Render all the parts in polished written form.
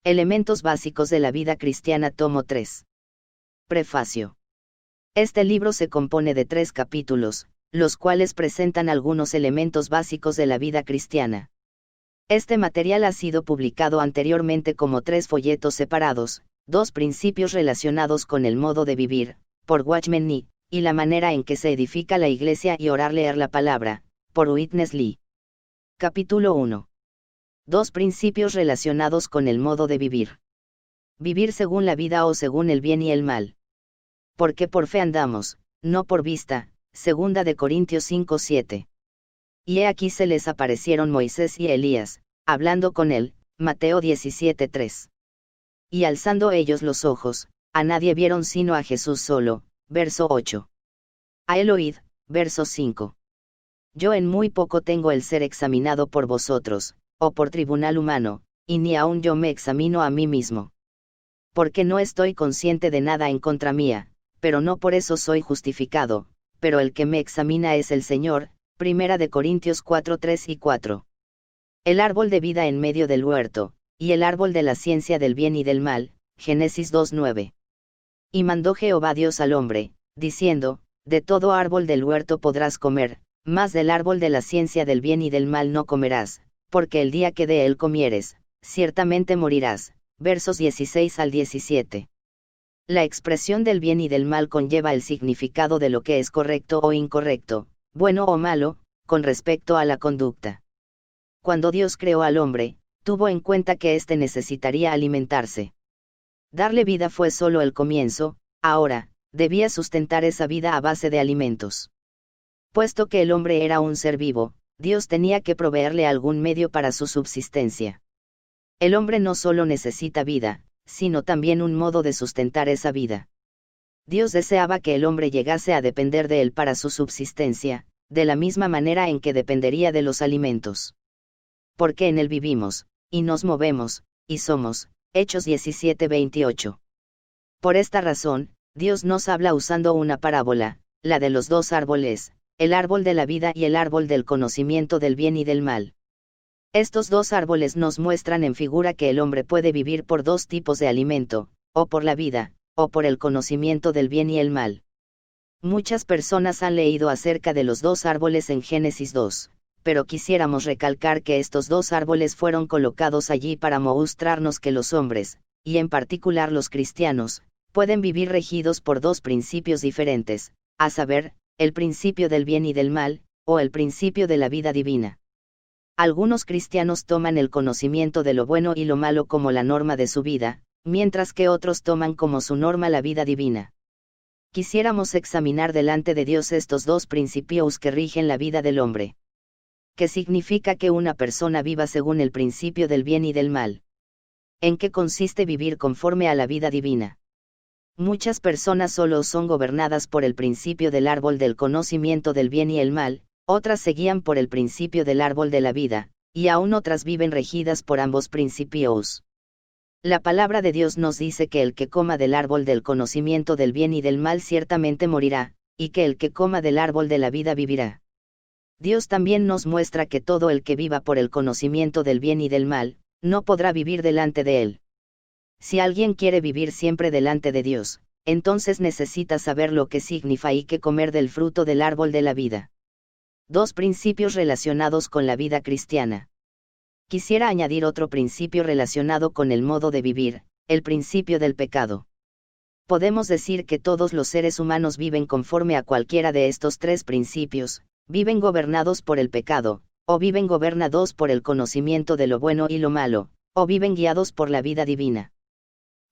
Elementos básicos de la vida cristiana, tomo 3. Prefacio. Este libro se compone de 3 capítulos, los cuales presentan algunos elementos básicos de la vida cristiana. Este material ha sido publicado anteriormente como 3 folletos separados, 2 principios relacionados con el modo de vivir, por Watchman Nee, y la manera en que se edifica la iglesia y orar, leer la palabra, por Witness Lee. Capítulo 1. 2 principios relacionados con el modo de vivir. Vivir según la vida o según el bien y el mal. Porque por fe andamos, no por vista, 2 de Corintios 5:7. Y he aquí se les aparecieron Moisés y Elías, hablando con él, Mateo 17:3. Y alzando ellos los ojos, a nadie vieron sino a Jesús solo, verso 8. A él oíd, verso 5. Yo en muy poco tengo el ser examinado por vosotros, o por tribunal humano, y ni aun yo me examino a mí mismo. Porque no estoy consciente de nada en contra mía, pero no por eso soy justificado, pero el que me examina es el Señor. 1 de Corintios 4:3 y 4. El árbol de vida en medio del huerto, y el árbol de la ciencia del bien y del mal, Génesis 2:9. Y mandó Jehová Dios al hombre, diciendo, de todo árbol del huerto podrás comer, mas del árbol de la ciencia del bien y del mal no comerás, porque el día que de él comieres, ciertamente morirás. Versos 16 al 17. La expresión del bien y del mal conlleva el significado de lo que es correcto o incorrecto, bueno o malo, con respecto a la conducta. Cuando Dios creó al hombre, tuvo en cuenta que éste necesitaría alimentarse. Darle vida fue solo el comienzo, ahora, debía sustentar esa vida a base de alimentos. Puesto que el hombre era un ser vivo, Dios tenía que proveerle algún medio para su subsistencia. El hombre no solo necesita vida, sino también un modo de sustentar esa vida. Dios deseaba que el hombre llegase a depender de él para su subsistencia, de la misma manera en que dependería de los alimentos. Porque en él vivimos, y nos movemos, y somos. Hechos 17:28. Por esta razón, Dios nos habla usando una parábola, la de los 2 árboles, el árbol de la vida y el árbol del conocimiento del bien y del mal. Estos 2 árboles nos muestran en figura que el hombre puede vivir por 2 tipos de alimento, o por la vida, o por el conocimiento del bien y el mal. Muchas personas han leído acerca de los 2 árboles en Génesis 2, pero quisiéramos recalcar que estos 2 árboles fueron colocados allí para mostrarnos que los hombres, y en particular los cristianos, pueden vivir regidos por 2 principios diferentes, a saber, el principio del bien y del mal, o el principio de la vida divina. Algunos cristianos toman el conocimiento de lo bueno y lo malo como la norma de su vida, mientras que otros toman como su norma la vida divina. Quisiéramos examinar delante de Dios estos 2 principios que rigen la vida del hombre. ¿Qué significa que una persona viva según el principio del bien y del mal? ¿En qué consiste vivir conforme a la vida divina? Muchas personas solo son gobernadas por el principio del árbol del conocimiento del bien y el mal, otras se guían por el principio del árbol de la vida, y aún otras viven regidas por ambos principios. La palabra de Dios nos dice que el que coma del árbol del conocimiento del bien y del mal ciertamente morirá, y que el que coma del árbol de la vida vivirá. Dios también nos muestra que todo el que viva por el conocimiento del bien y del mal, no podrá vivir delante de él. Si alguien quiere vivir siempre delante de Dios, entonces necesita saber lo que significa comer del fruto del árbol de la vida. 2 principios relacionados con la vida cristiana. Quisiera añadir otro principio relacionado con el modo de vivir, el principio del pecado. Podemos decir que todos los seres humanos viven conforme a cualquiera de estos 3 principios, viven gobernados por el pecado, o viven gobernados por el conocimiento de lo bueno y lo malo, o viven guiados por la vida divina.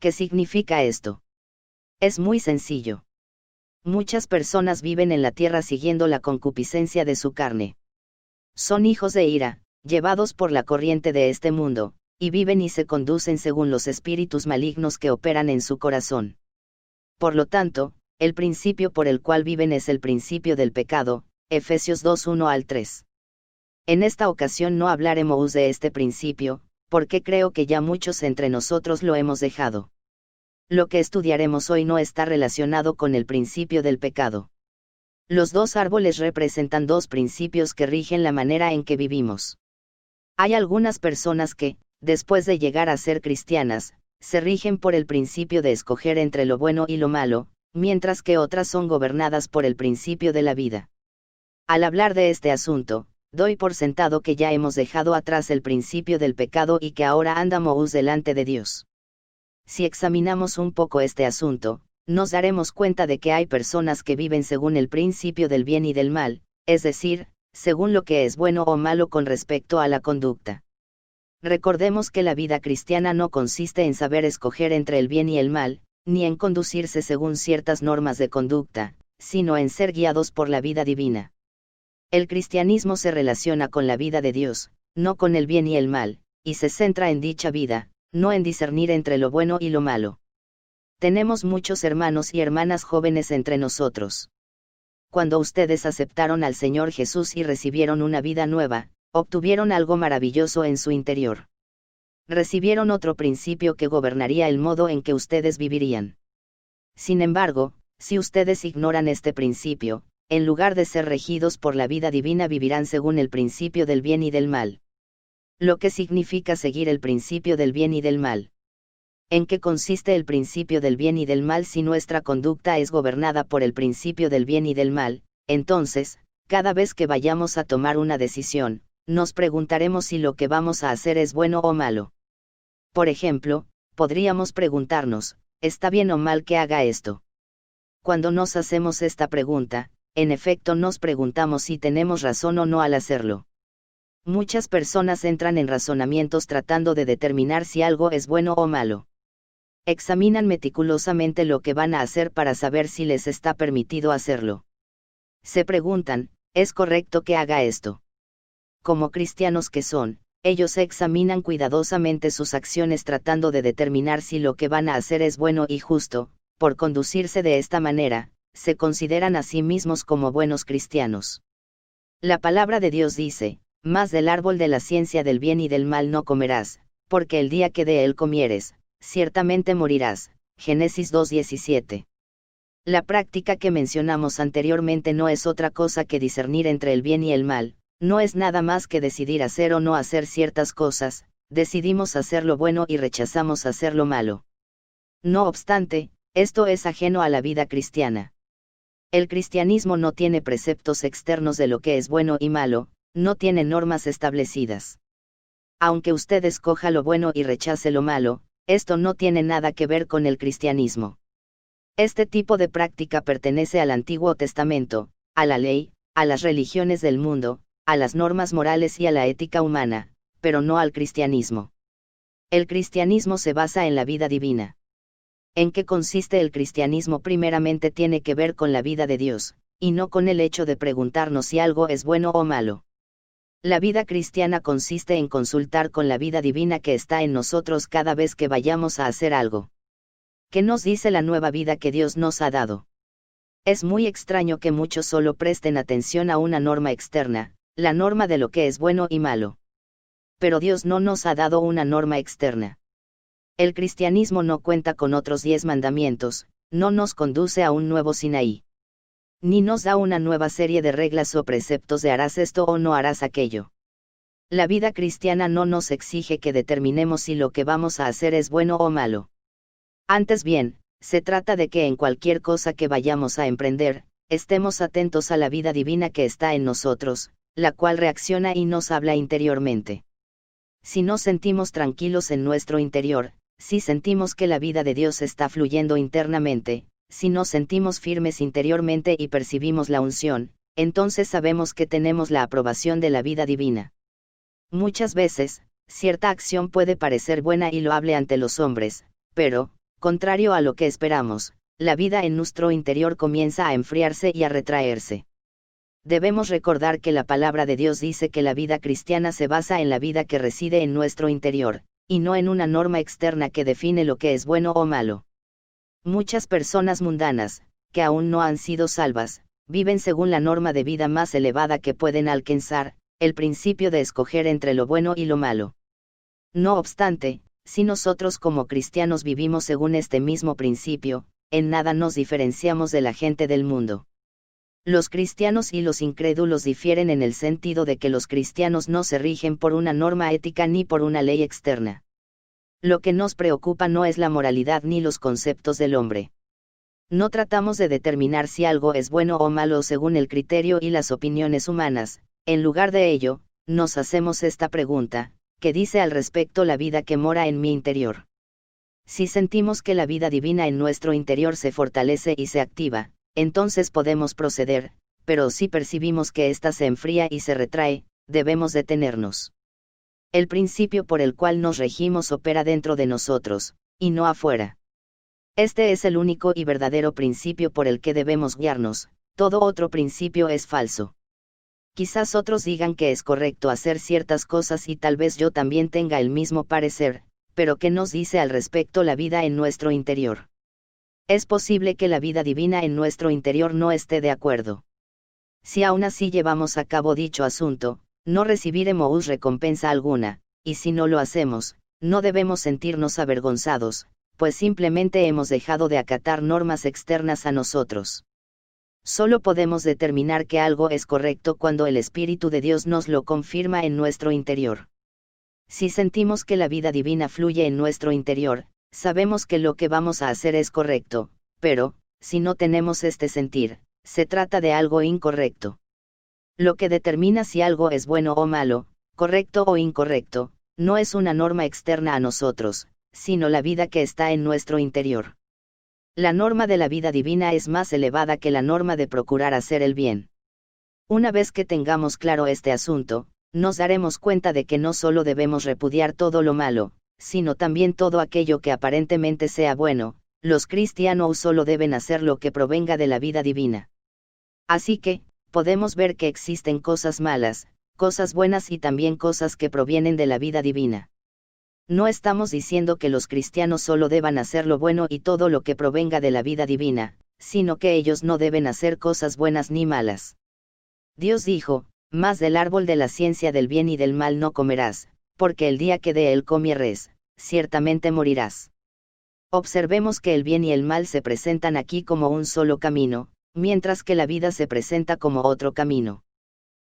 ¿Qué significa esto? Es muy sencillo. Muchas personas viven en la tierra siguiendo la concupiscencia de su carne. Son hijos de ira, llevados por la corriente de este mundo, y viven y se conducen según los espíritus malignos que operan en su corazón. Por lo tanto, el principio por el cual viven es el principio del pecado, Efesios 2:1 al 3. En esta ocasión no hablaremos de este principio, porque creo que ya muchos entre nosotros lo hemos dejado. Lo que estudiaremos hoy no está relacionado con el principio del pecado. Los 2 árboles representan 2 principios que rigen la manera en que vivimos. Hay algunas personas que, después de llegar a ser cristianas, se rigen por el principio de escoger entre lo bueno y lo malo, mientras que otras son gobernadas por el principio de la vida. Al hablar de este asunto, doy por sentado que ya hemos dejado atrás el principio del pecado y que ahora andamos delante de Dios. Si examinamos un poco este asunto, nos daremos cuenta de que hay personas que viven según el principio del bien y del mal, es decir, según lo que es bueno o malo con respecto a la conducta. Recordemos que la vida cristiana no consiste en saber escoger entre el bien y el mal, ni en conducirse según ciertas normas de conducta, sino en ser guiados por la vida divina. El cristianismo se relaciona con la vida de Dios, no con el bien y el mal, y se centra en dicha vida, no en discernir entre lo bueno y lo malo. Tenemos muchos hermanos y hermanas jóvenes entre nosotros. Cuando ustedes aceptaron al Señor Jesús y recibieron una vida nueva, obtuvieron algo maravilloso en su interior. Recibieron otro principio que gobernaría el modo en que ustedes vivirían. Sin embargo, si ustedes ignoran este principio, en lugar de ser regidos por la vida divina vivirán según el principio del bien y del mal. Lo que significa seguir el principio del bien y del mal. ¿En qué consiste el principio del bien y del mal si nuestra conducta es gobernada por el principio del bien y del mal? Entonces, cada vez que vayamos a tomar una decisión, nos preguntaremos si lo que vamos a hacer es bueno o malo. Por ejemplo, podríamos preguntarnos, ¿está bien o mal que haga esto? Cuando nos hacemos esta pregunta, en efecto nos preguntamos si tenemos razón o no al hacerlo. Muchas personas entran en razonamientos tratando de determinar si algo es bueno o malo. Examinan meticulosamente lo que van a hacer para saber si les está permitido hacerlo. Se preguntan, ¿es correcto que haga esto? Como cristianos que son, ellos examinan cuidadosamente sus acciones tratando de determinar si lo que van a hacer es bueno y justo. Por conducirse de esta manera, se consideran a sí mismos como buenos cristianos. La palabra de Dios dice, «Mas del árbol de la ciencia del bien y del mal no comerás, porque el día que de él comieres, ciertamente morirás». Génesis 2:17. La práctica que mencionamos anteriormente no es otra cosa que discernir entre el bien y el mal, no es nada más que decidir hacer o no hacer ciertas cosas, decidimos hacer lo bueno y rechazamos hacer lo malo. No obstante, esto es ajeno a la vida cristiana. El cristianismo no tiene preceptos externos de lo que es bueno y malo, no tiene normas establecidas. Aunque usted escoja lo bueno y rechace lo malo, esto no tiene nada que ver con el cristianismo. Este tipo de práctica pertenece al Antiguo Testamento, a la ley, a las religiones del mundo, a las normas morales y a la ética humana, pero no al cristianismo. El cristianismo se basa en la vida divina. ¿En qué consiste el cristianismo? Primeramente tiene que ver con la vida de Dios, y no con el hecho de preguntarnos si algo es bueno o malo. La vida cristiana consiste en consultar con la vida divina que está en nosotros cada vez que vayamos a hacer algo. ¿Qué nos dice la nueva vida que Dios nos ha dado? Es muy extraño que muchos solo presten atención a una norma externa, la norma de lo que es bueno y malo. Pero Dios no nos ha dado una norma externa. El cristianismo no cuenta con otros 10 mandamientos, no nos conduce a un nuevo Sinaí. Ni nos da una nueva serie de reglas o preceptos de harás esto o no harás aquello. La vida cristiana no nos exige que determinemos si lo que vamos a hacer es bueno o malo. Antes bien, se trata de que en cualquier cosa que vayamos a emprender, estemos atentos a la vida divina que está en nosotros, la cual reacciona y nos habla interiormente. Si nos sentimos tranquilos en nuestro interior, si sentimos que la vida de Dios está fluyendo internamente, si nos sentimos firmes interiormente y percibimos la unción, entonces sabemos que tenemos la aprobación de la vida divina. Muchas veces, cierta acción puede parecer buena y loable ante los hombres, pero, contrario a lo que esperamos, la vida en nuestro interior comienza a enfriarse y a retraerse. Debemos recordar que la palabra de Dios dice que la vida cristiana se basa en la vida que reside en nuestro interior, y no en una norma externa que define lo que es bueno o malo. Muchas personas mundanas, que aún no han sido salvas, viven según la norma de vida más elevada que pueden alcanzar, el principio de escoger entre lo bueno y lo malo. No obstante, si nosotros como cristianos vivimos según este mismo principio, en nada nos diferenciamos de la gente del mundo. Los cristianos y los incrédulos difieren en el sentido de que los cristianos no se rigen por una norma ética ni por una ley externa. Lo que nos preocupa no es la moralidad ni los conceptos del hombre. No tratamos de determinar si algo es bueno o malo según el criterio y las opiniones humanas. En lugar de ello, nos hacemos esta pregunta: ¿qué dice al respecto la vida que mora en mi interior? Si sentimos que la vida divina en nuestro interior se fortalece y se activa, entonces podemos proceder, pero si percibimos que ésta se enfría y se retrae, debemos detenernos. El principio por el cual nos regimos opera dentro de nosotros, y no afuera. Este es el único y verdadero principio por el que debemos guiarnos, todo otro principio es falso. Quizás otros digan que es correcto hacer ciertas cosas y tal vez yo también tenga el mismo parecer, pero ¿qué nos dice al respecto la vida en nuestro interior? Es posible que la vida divina en nuestro interior no esté de acuerdo. Si aún así llevamos a cabo dicho asunto, no recibiremos recompensa alguna, y si no lo hacemos, no debemos sentirnos avergonzados, pues simplemente hemos dejado de acatar normas externas a nosotros. Solo podemos determinar que algo es correcto cuando el Espíritu de Dios nos lo confirma en nuestro interior. Si sentimos que la vida divina fluye en nuestro interior, sabemos que lo que vamos a hacer es correcto, pero, si no tenemos este sentir, se trata de algo incorrecto. Lo que determina si algo es bueno o malo, correcto o incorrecto, no es una norma externa a nosotros, sino la vida que está en nuestro interior. La norma de la vida divina es más elevada que la norma de procurar hacer el bien. Una vez que tengamos claro este asunto, nos daremos cuenta de que no solo debemos repudiar todo lo malo, sino también todo aquello que aparentemente sea bueno. Los cristianos solo deben hacer lo que provenga de la vida divina. Así que, podemos ver que existen cosas malas, cosas buenas y también cosas que provienen de la vida divina. No estamos diciendo que los cristianos solo deban hacer lo bueno y todo lo que provenga de la vida divina, sino que ellos no deben hacer cosas buenas ni malas. Dios dijo: «Mas del árbol de la ciencia del bien y del mal no comerás, porque el día que de él comieres, ciertamente morirás». Observemos que el bien y el mal se presentan aquí como un solo camino, mientras que la vida se presenta como otro camino.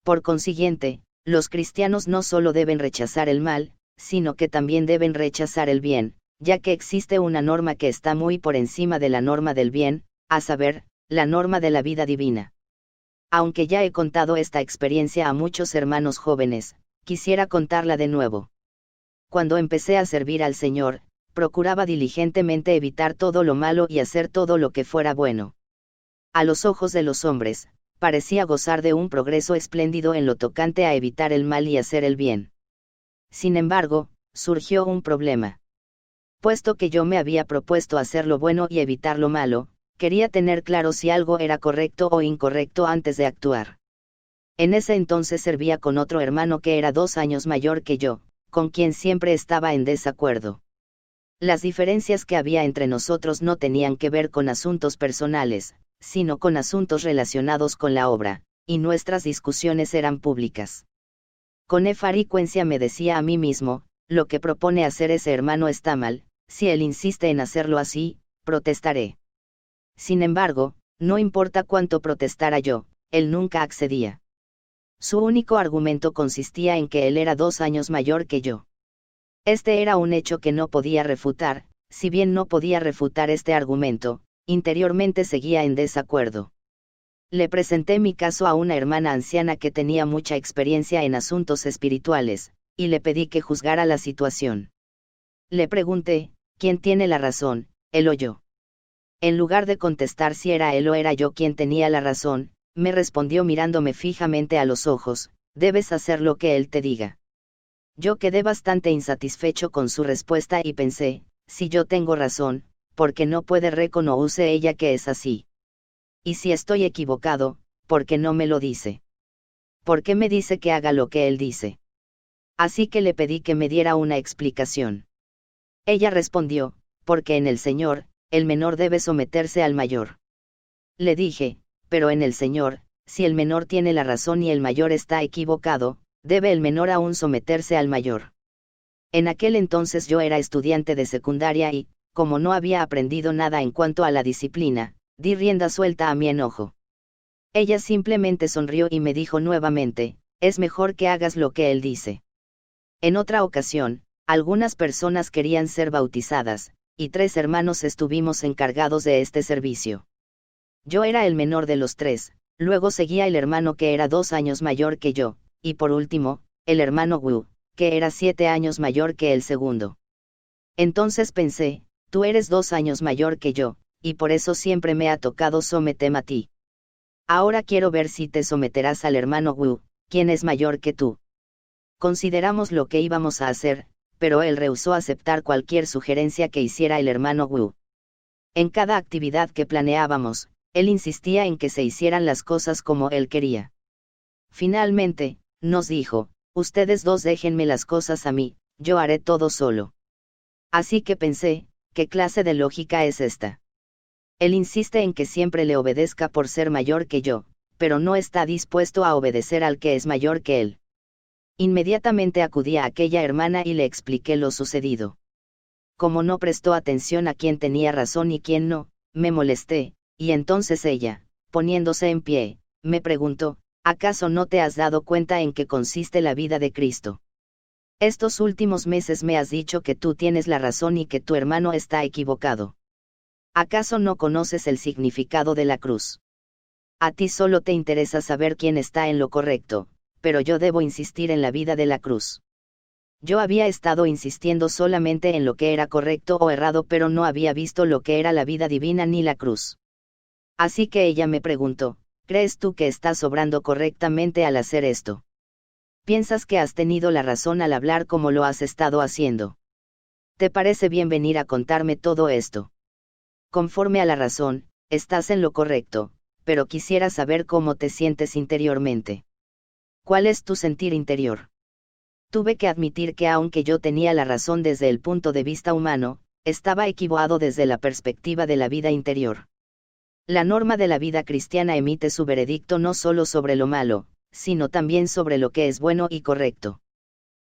Por consiguiente, los cristianos no solo deben rechazar el mal, sino que también deben rechazar el bien, ya que existe una norma que está muy por encima de la norma del bien, a saber, la norma de la vida divina. Aunque ya he contado esta experiencia a muchos hermanos jóvenes, quisiera contarla de nuevo. Cuando empecé a servir al Señor, procuraba diligentemente evitar todo lo malo y hacer todo lo que fuera bueno. A los ojos de los hombres, parecía gozar de un progreso espléndido en lo tocante a evitar el mal y hacer el bien. Sin embargo, surgió un problema. Puesto que yo me había propuesto hacer lo bueno y evitar lo malo, quería tener claro si algo era correcto o incorrecto antes de actuar. En ese entonces servía con otro hermano que era 2 años mayor que yo, con quien siempre estaba en desacuerdo. Las diferencias que había entre nosotros no tenían que ver con asuntos personales, sino con asuntos relacionados con la obra, y nuestras discusiones eran públicas. Con frecuencia me decía a mí mismo: lo que propone hacer ese hermano está mal, si él insiste en hacerlo así, protestaré. Sin embargo, no importa cuánto protestara yo, él nunca accedía. Su único argumento consistía en que él era 2 años mayor que yo. Este era un hecho que no podía refutar. Si bien no podía refutar este argumento, interiormente seguía en desacuerdo. Le presenté mi caso a una hermana anciana que tenía mucha experiencia en asuntos espirituales, y le pedí que juzgara la situación. Le pregunté: ¿quién tiene la razón, él o yo? En lugar de contestar si era él o era yo quien tenía la razón, me respondió mirándome fijamente a los ojos: debes hacer lo que él te diga. Yo quedé bastante insatisfecho con su respuesta y pensé: si yo tengo razón, ¿por qué no puede reconocer ella que es así? Y si estoy equivocado, ¿por qué no me lo dice? ¿Por qué me dice que haga lo que él dice? Así que le pedí que me diera una explicación. Ella respondió: porque en el Señor, el menor debe someterse al mayor. Le dije: pero en el Señor, si el menor tiene la razón y el mayor está equivocado, debe el menor aún someterse al mayor. En aquel entonces yo era estudiante de secundaria y, como no había aprendido nada en cuanto a la disciplina, di rienda suelta a mi enojo. Ella simplemente sonrió y me dijo nuevamente, es mejor que hagas lo que él dice. En otra ocasión, algunas personas querían ser bautizadas, y 3 hermanos estuvimos encargados de este servicio. Yo era el menor de los 3, luego seguía el hermano que era 2 años mayor que yo, y por último, el hermano Wu, que era 7 años mayor que el segundo. Entonces pensé, tú eres 2 años mayor que yo, y por eso siempre me ha tocado someterme a ti. Ahora quiero ver si te someterás al hermano Wu, quien es mayor que tú. Consideramos lo que íbamos a hacer, pero él rehusó aceptar cualquier sugerencia que hiciera el hermano Wu. En cada actividad que planeábamos, él insistía en que se hicieran las cosas como él quería. Finalmente, nos dijo, ustedes dos déjenme las cosas a mí, yo haré todo solo. Así que pensé, ¿qué clase de lógica es esta? Él insiste en que siempre le obedezca por ser mayor que yo, pero no está dispuesto a obedecer al que es mayor que él. Inmediatamente acudí a aquella hermana y le expliqué lo sucedido. Como no prestó atención a quién tenía razón y quién no, me molesté, y entonces ella, poniéndose en pie, me preguntó, ¿acaso no te has dado cuenta en qué consiste la vida de Cristo? Estos últimos meses me has dicho que tú tienes la razón y que tu hermano está equivocado. ¿Acaso no conoces el significado de la cruz? A ti solo te interesa saber quién está en lo correcto, pero yo debo insistir en la vida de la cruz. Yo había estado insistiendo solamente en lo que era correcto o errado, pero no había visto lo que era la vida divina ni la cruz. Así que ella me preguntó, ¿crees tú que estás obrando correctamente al hacer esto? ¿Piensas que has tenido la razón al hablar como lo has estado haciendo? ¿Te parece bien venir a contarme todo esto? Conforme a la razón, estás en lo correcto, pero quisiera saber cómo te sientes interiormente. ¿Cuál es tu sentir interior? Tuve que admitir que aunque yo tenía la razón desde el punto de vista humano, estaba equivocado desde la perspectiva de la vida interior. La norma de la vida cristiana emite su veredicto no solo sobre lo malo, sino también sobre lo que es bueno y correcto.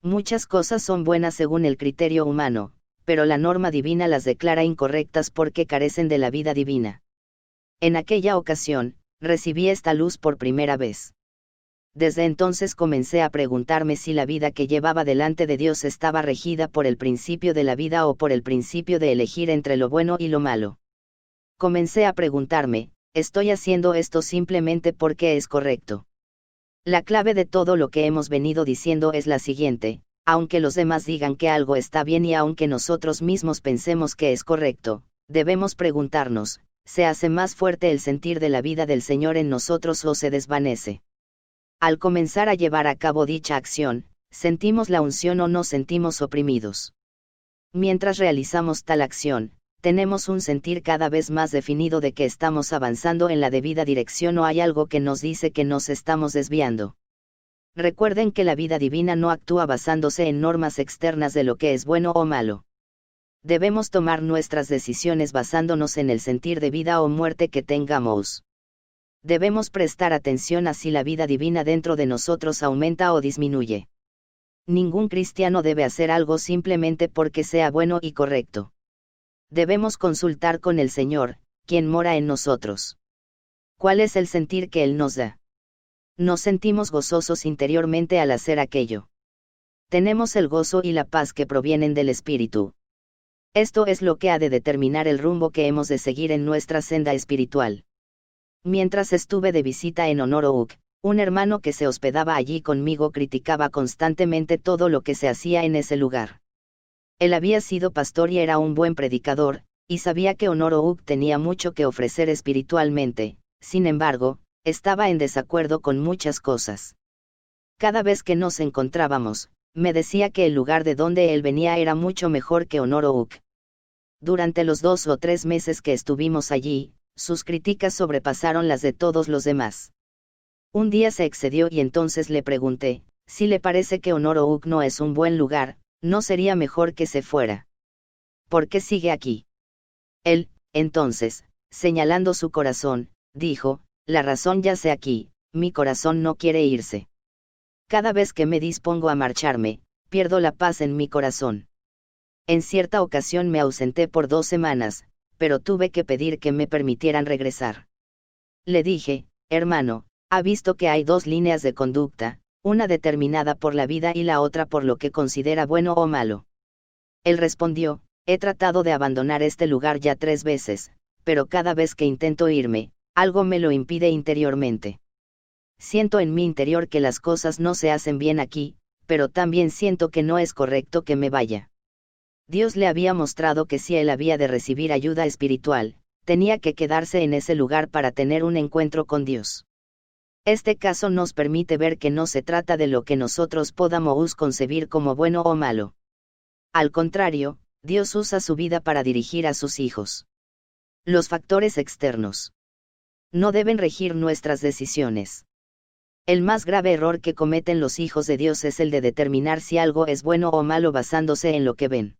Muchas cosas son buenas según el criterio humano, pero la norma divina las declara incorrectas porque carecen de la vida divina. En aquella ocasión, recibí esta luz por primera vez. Desde entonces comencé a preguntarme si la vida que llevaba delante de Dios estaba regida por el principio de la vida o por el principio de elegir entre lo bueno y lo malo. Comencé a preguntarme, ¿estoy haciendo esto simplemente porque es correcto? La clave de todo lo que hemos venido diciendo es la siguiente: aunque los demás digan que algo está bien y aunque nosotros mismos pensemos que es correcto, debemos preguntarnos, ¿se hace más fuerte el sentir de la vida del Señor en nosotros o se desvanece? Al comenzar a llevar a cabo dicha acción, ¿sentimos la unción o nos sentimos oprimidos? Mientras realizamos tal acción, tenemos un sentir cada vez más definido de que estamos avanzando en la debida dirección o hay algo que nos dice que nos estamos desviando. Recuerden que la vida divina no actúa basándose en normas externas de lo que es bueno o malo. Debemos tomar nuestras decisiones basándonos en el sentir de vida o muerte que tengamos. Debemos prestar atención a si la vida divina dentro de nosotros aumenta o disminuye. Ningún cristiano debe hacer algo simplemente porque sea bueno y correcto. Debemos consultar con el Señor, quien mora en nosotros. ¿Cuál es el sentir que Él nos da? Nos sentimos gozosos interiormente al hacer aquello. Tenemos el gozo y la paz que provienen del Espíritu. Esto es lo que ha de determinar el rumbo que hemos de seguir en nuestra senda espiritual. Mientras estuve de visita en Honolulu, un hermano que se hospedaba allí conmigo criticaba constantemente todo lo que se hacía en ese lugar. Él había sido pastor y era un buen predicador, y sabía que Honolulu tenía mucho que ofrecer espiritualmente, sin embargo, estaba en desacuerdo con muchas cosas. Cada vez que nos encontrábamos, me decía que el lugar de donde él venía era mucho mejor que Honolulu. Durante los 2 o 3 meses que estuvimos allí, sus críticas sobrepasaron las de todos los demás. Un día se excedió y entonces le pregunté, si le parece que Honolulu no es un buen lugar, ¿no sería mejor que se fuera? ¿Por qué sigue aquí? Él, entonces, señalando su corazón, dijo, la razón yace aquí, mi corazón no quiere irse. Cada vez que me dispongo a marcharme, pierdo la paz en mi corazón. En cierta ocasión me ausenté por 2 semanas, pero tuve que pedir que me permitieran regresar. Le dije, hermano, ha visto que hay dos líneas de conducta, una determinada por la vida y la otra por lo que considera bueno o malo. Él respondió, he tratado de abandonar este lugar ya 3 veces, pero cada vez que intento irme, algo me lo impide interiormente. Siento en mi interior que las cosas no se hacen bien aquí, pero también siento que no es correcto que me vaya. Dios le había mostrado que si él había de recibir ayuda espiritual, tenía que quedarse en ese lugar para tener un encuentro con Dios. Este caso nos permite ver que no se trata de lo que nosotros podamos concebir como bueno o malo. Al contrario, Dios usa su vida para dirigir a sus hijos. Los factores externos no deben regir nuestras decisiones. El más grave error que cometen los hijos de Dios es el de determinar si algo es bueno o malo basándose en lo que ven.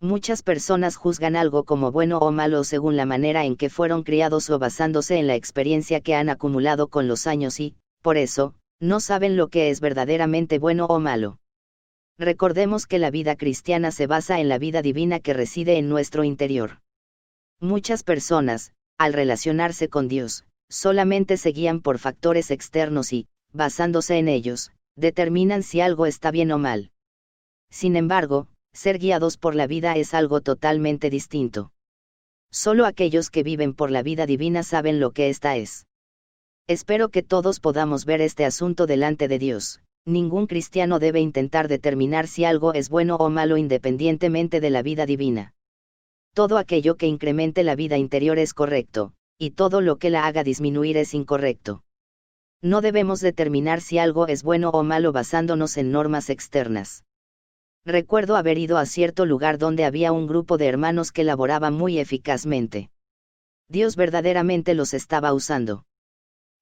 Muchas personas juzgan algo como bueno o malo según la manera en que fueron criados o basándose en la experiencia que han acumulado con los años y, por eso, no saben lo que es verdaderamente bueno o malo. Recordemos que la vida cristiana se basa en la vida divina que reside en nuestro interior. Muchas personas, al relacionarse con Dios, solamente se guían por factores externos y, basándose en ellos, determinan si algo está bien o mal. Sin embargo, ser guiados por la vida es algo totalmente distinto. Solo aquellos que viven por la vida divina saben lo que esta es. Espero que todos podamos ver este asunto delante de Dios. Ningún cristiano debe intentar determinar si algo es bueno o malo independientemente de la vida divina. Todo aquello que incremente la vida interior es correcto, y todo lo que la haga disminuir es incorrecto. No debemos determinar si algo es bueno o malo basándonos en normas externas. Recuerdo haber ido a cierto lugar donde había un grupo de hermanos que laboraban muy eficazmente. Dios verdaderamente los estaba usando.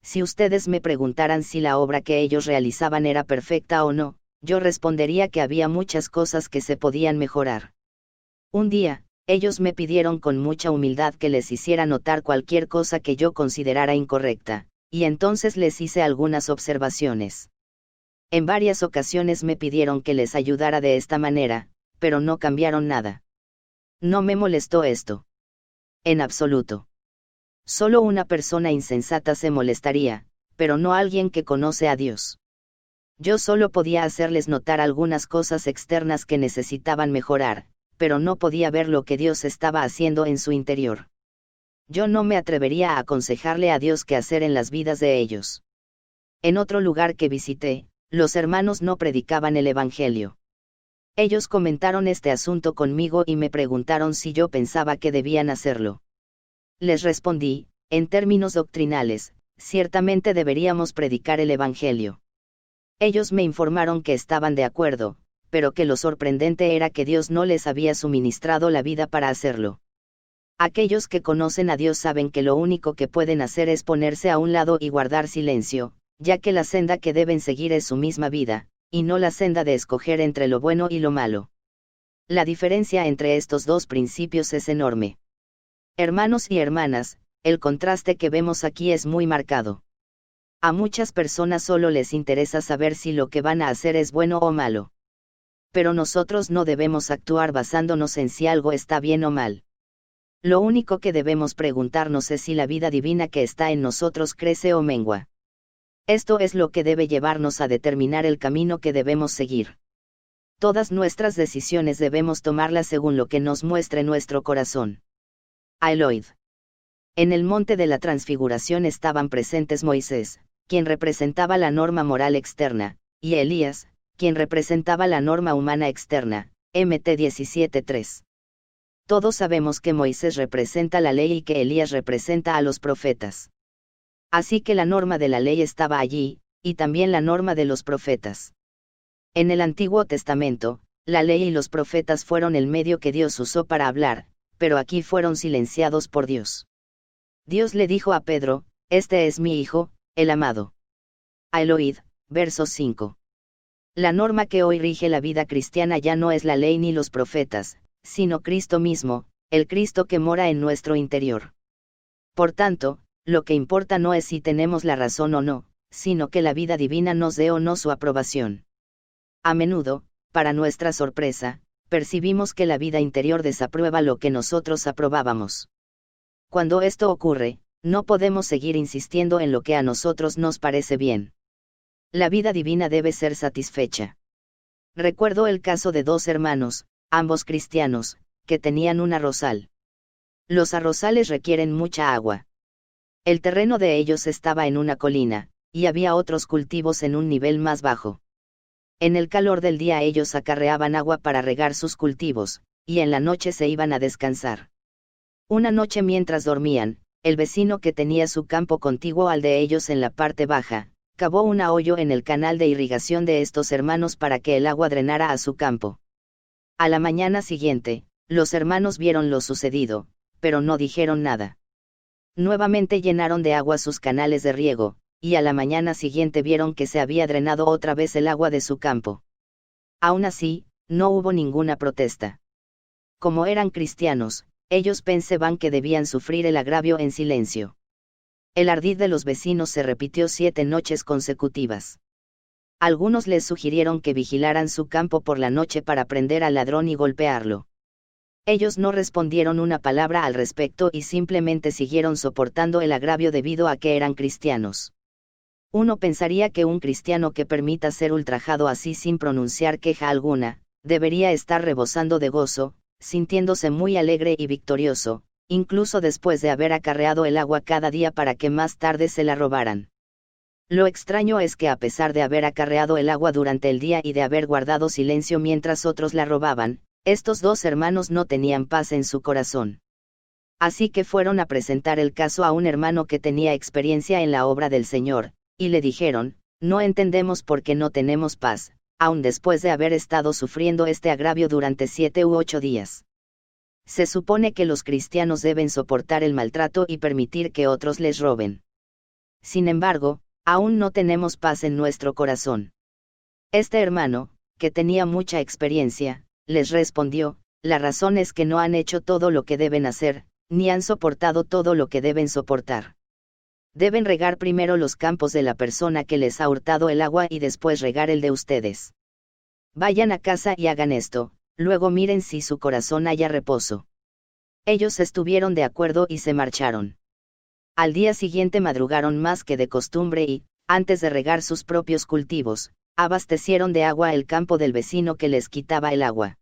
Si ustedes me preguntaran si la obra que ellos realizaban era perfecta o no, yo respondería que había muchas cosas que se podían mejorar. Un día, ellos me pidieron con mucha humildad que les hiciera notar cualquier cosa que yo considerara incorrecta, y entonces les hice algunas observaciones. En varias ocasiones me pidieron que les ayudara de esta manera, pero no cambiaron nada. No me molestó esto. En absoluto. Solo una persona insensata se molestaría, pero no alguien que conoce a Dios. Yo solo podía hacerles notar algunas cosas externas que necesitaban mejorar, pero no podía ver lo que Dios estaba haciendo en su interior. Yo no me atrevería a aconsejarle a Dios qué hacer en las vidas de ellos. En otro lugar que visité, los hermanos no predicaban el Evangelio. Ellos comentaron este asunto conmigo y me preguntaron si yo pensaba que debían hacerlo. Les respondí, en términos doctrinales, ciertamente deberíamos predicar el Evangelio. Ellos me informaron que estaban de acuerdo, pero que lo sorprendente era que Dios no les había suministrado la vida para hacerlo. Aquellos que conocen a Dios saben que lo único que pueden hacer es ponerse a un lado y guardar silencio, ya que la senda que deben seguir es su misma vida, y no la senda de escoger entre lo bueno y lo malo. La diferencia entre estos dos principios es enorme. Hermanos y hermanas, el contraste que vemos aquí es muy marcado. A muchas personas solo les interesa saber si lo que van a hacer es bueno o malo. Pero nosotros no debemos actuar basándonos en si algo está bien o mal. Lo único que debemos preguntarnos es si la vida divina que está en nosotros crece o mengua. Esto es lo que debe llevarnos a determinar el camino que debemos seguir. Todas nuestras decisiones debemos tomarlas según lo que nos muestre nuestro corazón. Eloyd. En el monte de la transfiguración estaban presentes Moisés, quien representaba la norma moral externa, y Elías, quien representaba la norma humana externa, Mt 17:3. Todos sabemos que Moisés representa la ley y que Elías representa a los profetas. Así que la norma de la ley estaba allí, y también la norma de los profetas. En el Antiguo Testamento, la ley y los profetas fueron el medio que Dios usó para hablar, pero aquí fueron silenciados por Dios. Dios le dijo a Pedro, este es mi Hijo, el amado. Eloyd, verso 5. La norma que hoy rige la vida cristiana ya no es la ley ni los profetas, sino Cristo mismo, el Cristo que mora en nuestro interior. Por tanto, lo que importa no es si tenemos la razón o no, sino que la vida divina nos dé o no su aprobación. A menudo, para nuestra sorpresa, percibimos que la vida interior desaprueba lo que nosotros aprobábamos. Cuando esto ocurre, no podemos seguir insistiendo en lo que a nosotros nos parece bien. La vida divina debe ser satisfecha. Recuerdo el caso de dos hermanos, ambos cristianos, que tenían un arrozal. Los arrozales requieren mucha agua. El terreno de ellos estaba en una colina, y había otros cultivos en un nivel más bajo. En el calor del día ellos acarreaban agua para regar sus cultivos, y en la noche se iban a descansar. Una noche mientras dormían, el vecino que tenía su campo contiguo al de ellos en la parte baja, cavó un hoyo en el canal de irrigación de estos hermanos para que el agua drenara a su campo. A la mañana siguiente, los hermanos vieron lo sucedido, pero no dijeron nada. Nuevamente llenaron de agua sus canales de riego, y a la mañana siguiente vieron que se había drenado otra vez el agua de su campo. Aún así, no hubo ninguna protesta. Como eran cristianos, ellos pensaban que debían sufrir el agravio en silencio. El ardid de los vecinos se repitió 7 noches consecutivas. Algunos les sugirieron que vigilaran su campo por la noche para prender al ladrón y golpearlo. Ellos no respondieron una palabra al respecto y simplemente siguieron soportando el agravio debido a que eran cristianos. Uno pensaría que un cristiano que permita ser ultrajado así sin pronunciar queja alguna, debería estar rebosando de gozo, sintiéndose muy alegre y victorioso, incluso después de haber acarreado el agua cada día para que más tarde se la robaran. Lo extraño es que a pesar de haber acarreado el agua durante el día y de haber guardado silencio mientras otros la robaban, estos dos hermanos no tenían paz en su corazón. Así que fueron a presentar el caso a un hermano que tenía experiencia en la obra del Señor, y le dijeron, no entendemos por qué no tenemos paz, aun después de haber estado sufriendo este agravio durante 7 u 8 días. Se supone que los cristianos deben soportar el maltrato y permitir que otros les roben. Sin embargo, aún no tenemos paz en nuestro corazón. Este hermano, que tenía mucha experiencia, les respondió, la razón es que no han hecho todo lo que deben hacer, ni han soportado todo lo que deben soportar. Deben regar primero los campos de la persona que les ha hurtado el agua y después regar el de ustedes. Vayan a casa y hagan esto, luego miren si su corazón haya reposo. Ellos estuvieron de acuerdo y se marcharon. Al día siguiente madrugaron más que de costumbre y, antes de regar sus propios cultivos, abastecieron de agua el campo del vecino que les quitaba el agua.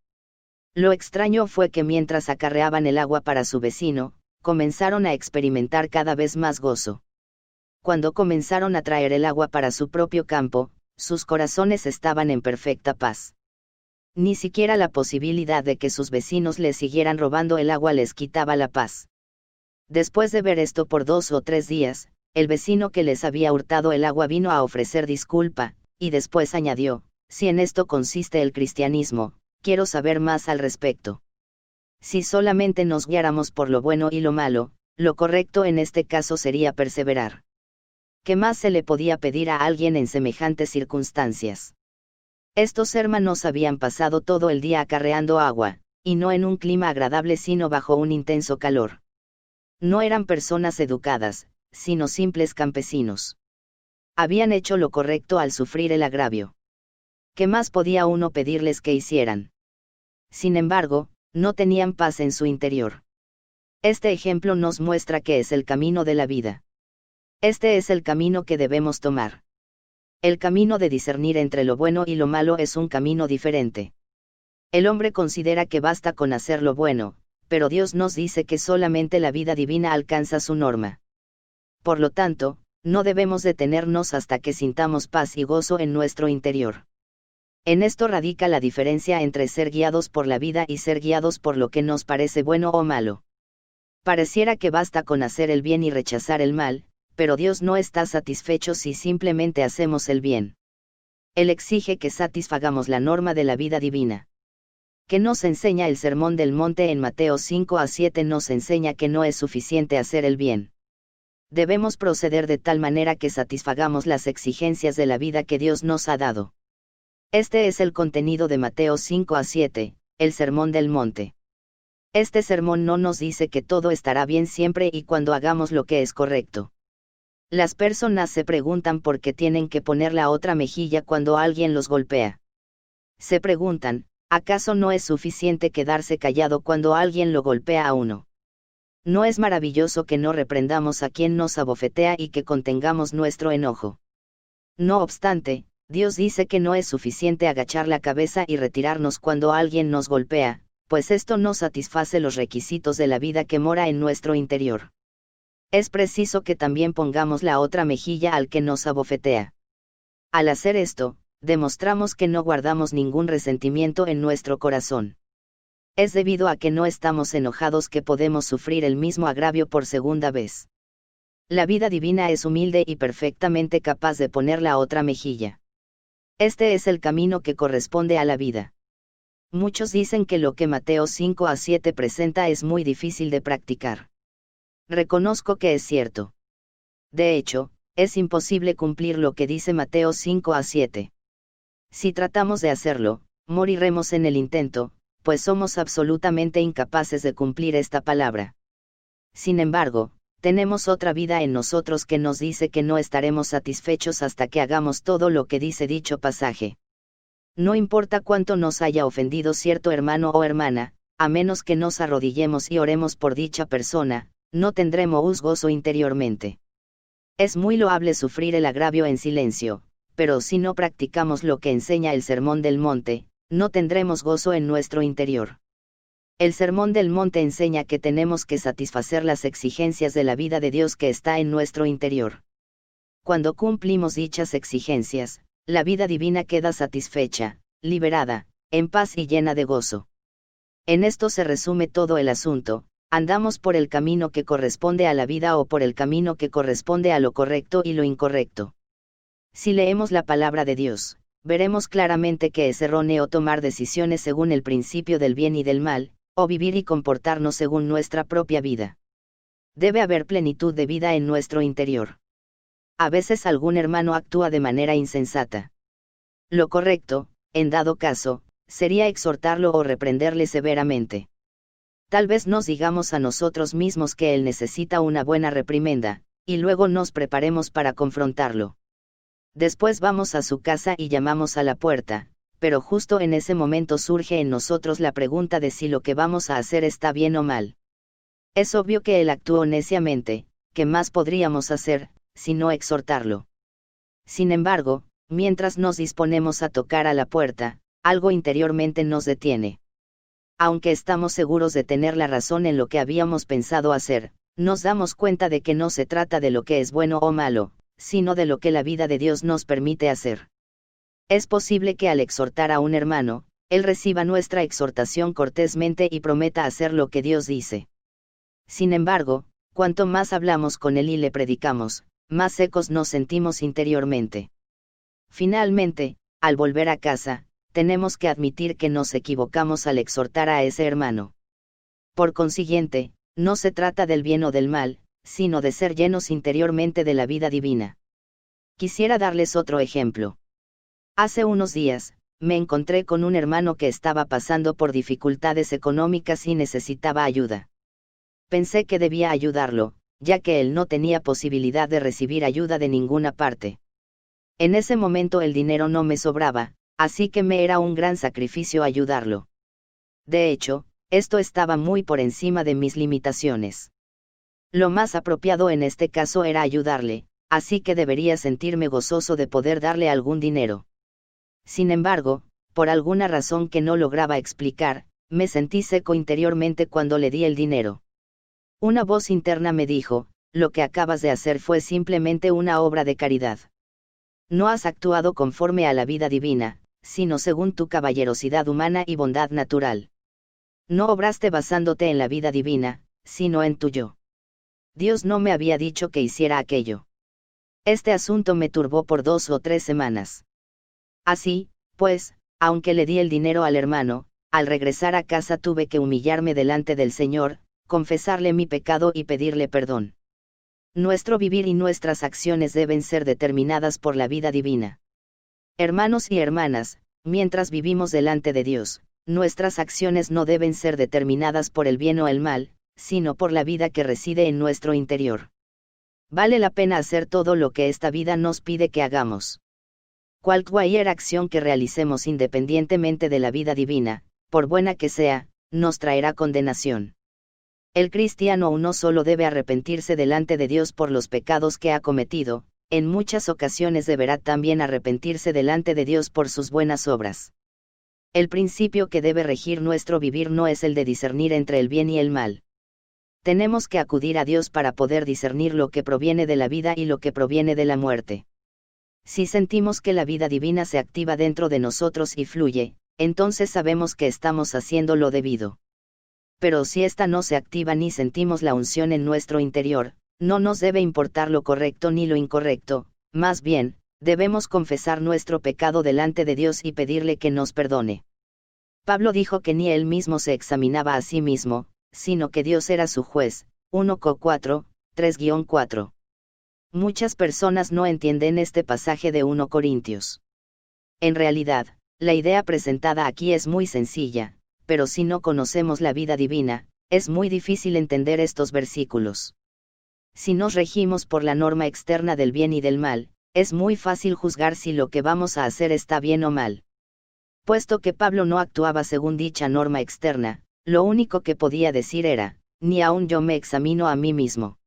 Lo extraño fue que mientras acarreaban el agua para su vecino, comenzaron a experimentar cada vez más gozo. Cuando comenzaron a traer el agua para su propio campo, sus corazones estaban en perfecta paz. Ni siquiera la posibilidad de que sus vecinos les siguieran robando el agua les quitaba la paz. Después de ver esto por 2 o 3 días, el vecino que les había hurtado el agua vino a ofrecer disculpa, y después añadió, si en esto consiste el cristianismo, quiero saber más al respecto. Si solamente nos guiáramos por lo bueno y lo malo, lo correcto en este caso sería perseverar. ¿Qué más se le podía pedir a alguien en semejantes circunstancias? Estos hermanos habían pasado todo el día acarreando agua, y no en un clima agradable sino bajo un intenso calor. No eran personas educadas, sino simples campesinos. Habían hecho lo correcto al sufrir el agravio. ¿Qué más podía uno pedirles que hicieran? Sin embargo, no tenían paz en su interior. Este ejemplo nos muestra que es el camino de la vida. Este es el camino que debemos tomar. El camino de discernir entre lo bueno y lo malo es un camino diferente. El hombre considera que basta con hacer lo bueno, pero Dios nos dice que solamente la vida divina alcanza su norma. Por lo tanto, no debemos detenernos hasta que sintamos paz y gozo en nuestro interior. En esto radica la diferencia entre ser guiados por la vida y ser guiados por lo que nos parece bueno o malo. Pareciera que basta con hacer el bien y rechazar el mal, pero Dios no está satisfecho si simplemente hacemos el bien. Él exige que satisfagamos la norma de la vida divina. ¿Qué nos enseña el Sermón del Monte en Mateo 5 a 7? Nos enseña que no es suficiente hacer el bien. Debemos proceder de tal manera que satisfagamos las exigencias de la vida que Dios nos ha dado. Este es el contenido de Mateo 5 a 7, el Sermón del Monte. Este sermón no nos dice que todo estará bien siempre y cuando hagamos lo que es correcto. Las personas se preguntan por qué tienen que poner la otra mejilla cuando alguien los golpea. Se preguntan, ¿acaso no es suficiente quedarse callado cuando alguien lo golpea a uno? ¿No es maravilloso que no reprendamos a quien nos abofetea y que contengamos nuestro enojo? No obstante, Dios dice que no es suficiente agachar la cabeza y retirarnos cuando alguien nos golpea, pues esto no satisface los requisitos de la vida que mora en nuestro interior. Es preciso que también pongamos la otra mejilla al que nos abofetea. Al hacer esto, demostramos que no guardamos ningún resentimiento en nuestro corazón. Es debido a que no estamos enojados que podemos sufrir el mismo agravio por segunda vez. La vida divina es humilde y perfectamente capaz de poner la otra mejilla. Este es el camino que corresponde a la vida. Muchos dicen que lo que Mateo 5:7 presenta es muy difícil de practicar. Reconozco que es cierto. De hecho, es imposible cumplir lo que dice Mateo 5:7. Si tratamos de hacerlo, moriremos en el intento, pues somos absolutamente incapaces de cumplir esta palabra. Sin embargo, tenemos otra vida en nosotros que nos dice que no estaremos satisfechos hasta que hagamos todo lo que dice dicho pasaje. No importa cuánto nos haya ofendido cierto hermano o hermana, a menos que nos arrodillemos y oremos por dicha persona, no tendremos gozo interiormente. Es muy loable sufrir el agravio en silencio, pero si no practicamos lo que enseña el Sermón del Monte, no tendremos gozo en nuestro interior. El Sermón del Monte enseña que tenemos que satisfacer las exigencias de la vida de Dios que está en nuestro interior. Cuando cumplimos dichas exigencias, la vida divina queda satisfecha, liberada, en paz y llena de gozo. En esto se resume todo el asunto: andamos por el camino que corresponde a la vida o por el camino que corresponde a lo correcto y lo incorrecto. Si leemos la palabra de Dios, veremos claramente que es erróneo tomar decisiones según el principio del bien y del mal, o vivir y comportarnos según nuestra propia vida. Debe haber plenitud de vida en nuestro interior. A veces algún hermano actúa de manera insensata. Lo correcto, en dado caso, sería exhortarlo o reprenderle severamente. Tal vez nos digamos a nosotros mismos que él necesita una buena reprimenda, y luego nos preparemos para confrontarlo. Después vamos a su casa y llamamos a la puerta, pero justo en ese momento surge en nosotros la pregunta de si lo que vamos a hacer está bien o mal. Es obvio que él actuó neciamente. ¿Qué más podríamos hacer, sino exhortarlo? Sin embargo, mientras nos disponemos a tocar a la puerta, algo interiormente nos detiene. Aunque estamos seguros de tener la razón en lo que habíamos pensado hacer, nos damos cuenta de que no se trata de lo que es bueno o malo, sino de lo que la vida de Dios nos permite hacer. Es posible que al exhortar a un hermano, él reciba nuestra exhortación cortésmente y prometa hacer lo que Dios dice. Sin embargo, cuanto más hablamos con él y le predicamos, más secos nos sentimos interiormente. Finalmente, al volver a casa, tenemos que admitir que nos equivocamos al exhortar a ese hermano. Por consiguiente, no se trata del bien o del mal, sino de ser llenos interiormente de la vida divina. Quisiera darles otro ejemplo. Hace unos días, me encontré con un hermano que estaba pasando por dificultades económicas y necesitaba ayuda. Pensé que debía ayudarlo, ya que él no tenía posibilidad de recibir ayuda de ninguna parte. En ese momento el dinero no me sobraba, así que me era un gran sacrificio ayudarlo. De hecho, esto estaba muy por encima de mis limitaciones. Lo más apropiado en este caso era ayudarle, así que debería sentirme gozoso de poder darle algún dinero. Sin embargo, por alguna razón que no lograba explicar, me sentí seco interiormente cuando le di el dinero. Una voz interna me dijo: lo que acabas de hacer fue simplemente una obra de caridad. No has actuado conforme a la vida divina, sino según tu caballerosidad humana y bondad natural. No obraste basándote en la vida divina, sino en tu yo. Dios no me había dicho que hiciera aquello. Este asunto me turbó por 2 o 3 semanas. Así, pues, aunque le di el dinero al hermano, al regresar a casa tuve que humillarme delante del Señor, confesarle mi pecado y pedirle perdón. Nuestro vivir y nuestras acciones deben ser determinadas por la vida divina. Hermanos y hermanas, mientras vivimos delante de Dios, nuestras acciones no deben ser determinadas por el bien o el mal, sino por la vida que reside en nuestro interior. Vale la pena hacer todo lo que esta vida nos pide que hagamos. Cualquier acción que realicemos independientemente de la vida divina, por buena que sea, nos traerá condenación. El cristiano no solo debe arrepentirse delante de Dios por los pecados que ha cometido, en muchas ocasiones deberá también arrepentirse delante de Dios por sus buenas obras. El principio que debe regir nuestro vivir no es el de discernir entre el bien y el mal. Tenemos que acudir a Dios para poder discernir lo que proviene de la vida y lo que proviene de la muerte. Si sentimos que la vida divina se activa dentro de nosotros y fluye, entonces sabemos que estamos haciendo lo debido. Pero si ésta no se activa ni sentimos la unción en nuestro interior, no nos debe importar lo correcto ni lo incorrecto, más bien, debemos confesar nuestro pecado delante de Dios y pedirle que nos perdone. Pablo dijo que ni él mismo se examinaba a sí mismo, sino que Dios era su juez, 1 Cor 4, 3-4. Muchas personas no entienden este pasaje de 1 Corintios. En realidad, la idea presentada aquí es muy sencilla, pero si no conocemos la vida divina, es muy difícil entender estos versículos. Si nos regimos por la norma externa del bien y del mal, es muy fácil juzgar si lo que vamos a hacer está bien o mal. Puesto que Pablo no actuaba según dicha norma externa, lo único que podía decir era, ni aun yo me examino a mí mismo.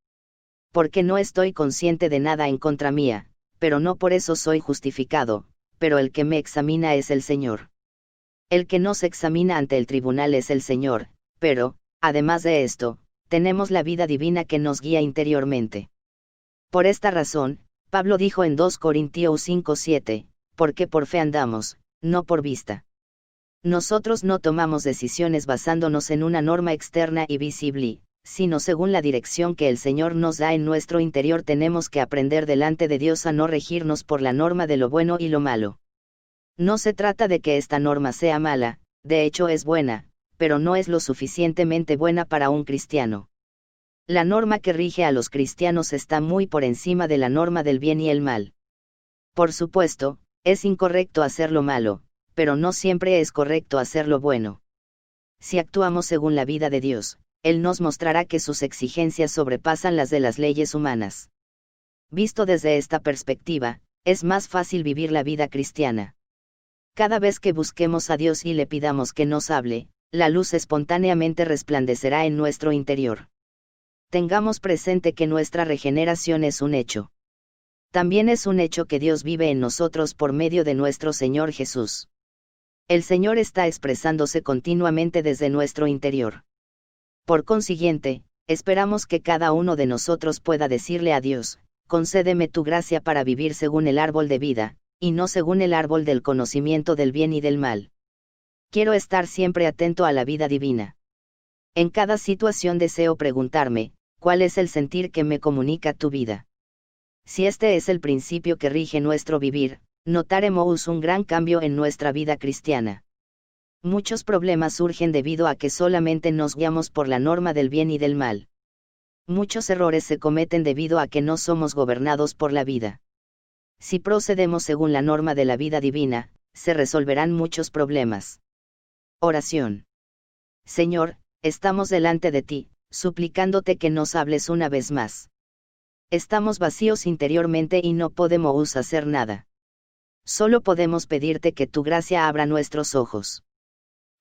Porque no estoy consciente de nada en contra mía, pero no por eso soy justificado, pero el que me examina es el Señor. El que nos examina ante el tribunal es el Señor, pero, además de esto, tenemos la vida divina que nos guía interiormente. Por esta razón, Pablo dijo en 2 Corintios 5:7, porque por fe andamos, no por vista. Nosotros no tomamos decisiones basándonos en una norma externa y visible, sino según la dirección que el Señor nos da en nuestro interior. Tenemos que aprender delante de Dios a no regirnos por la norma de lo bueno y lo malo. No se trata de que esta norma sea mala, de hecho es buena, pero no es lo suficientemente buena para un cristiano. La norma que rige a los cristianos está muy por encima de la norma del bien y el mal. Por supuesto, es incorrecto hacer lo malo, pero no siempre es correcto hacer lo bueno. Si actuamos según la vida de Dios, Él nos mostrará que sus exigencias sobrepasan las de las leyes humanas. Visto desde esta perspectiva, es más fácil vivir la vida cristiana. Cada vez que busquemos a Dios y le pidamos que nos hable, la luz espontáneamente resplandecerá en nuestro interior. Tengamos presente que nuestra regeneración es un hecho. También es un hecho que Dios vive en nosotros por medio de nuestro Señor Jesús. El Señor está expresándose continuamente desde nuestro interior. Por consiguiente, esperamos que cada uno de nosotros pueda decirle a Dios, concédeme tu gracia para vivir según el árbol de vida, y no según el árbol del conocimiento del bien y del mal. Quiero estar siempre atento a la vida divina. En cada situación deseo preguntarme, ¿cuál es el sentir que me comunica tu vida? Si este es el principio que rige nuestro vivir, notaremos un gran cambio en nuestra vida cristiana. Muchos problemas surgen debido a que solamente nos guiamos por la norma del bien y del mal. Muchos errores se cometen debido a que no somos gobernados por la vida. Si procedemos según la norma de la vida divina, se resolverán muchos problemas. Oración. Señor, estamos delante de ti, suplicándote que nos hables una vez más. Estamos vacíos interiormente y no podemos hacer nada. Solo podemos pedirte que tu gracia abra nuestros ojos.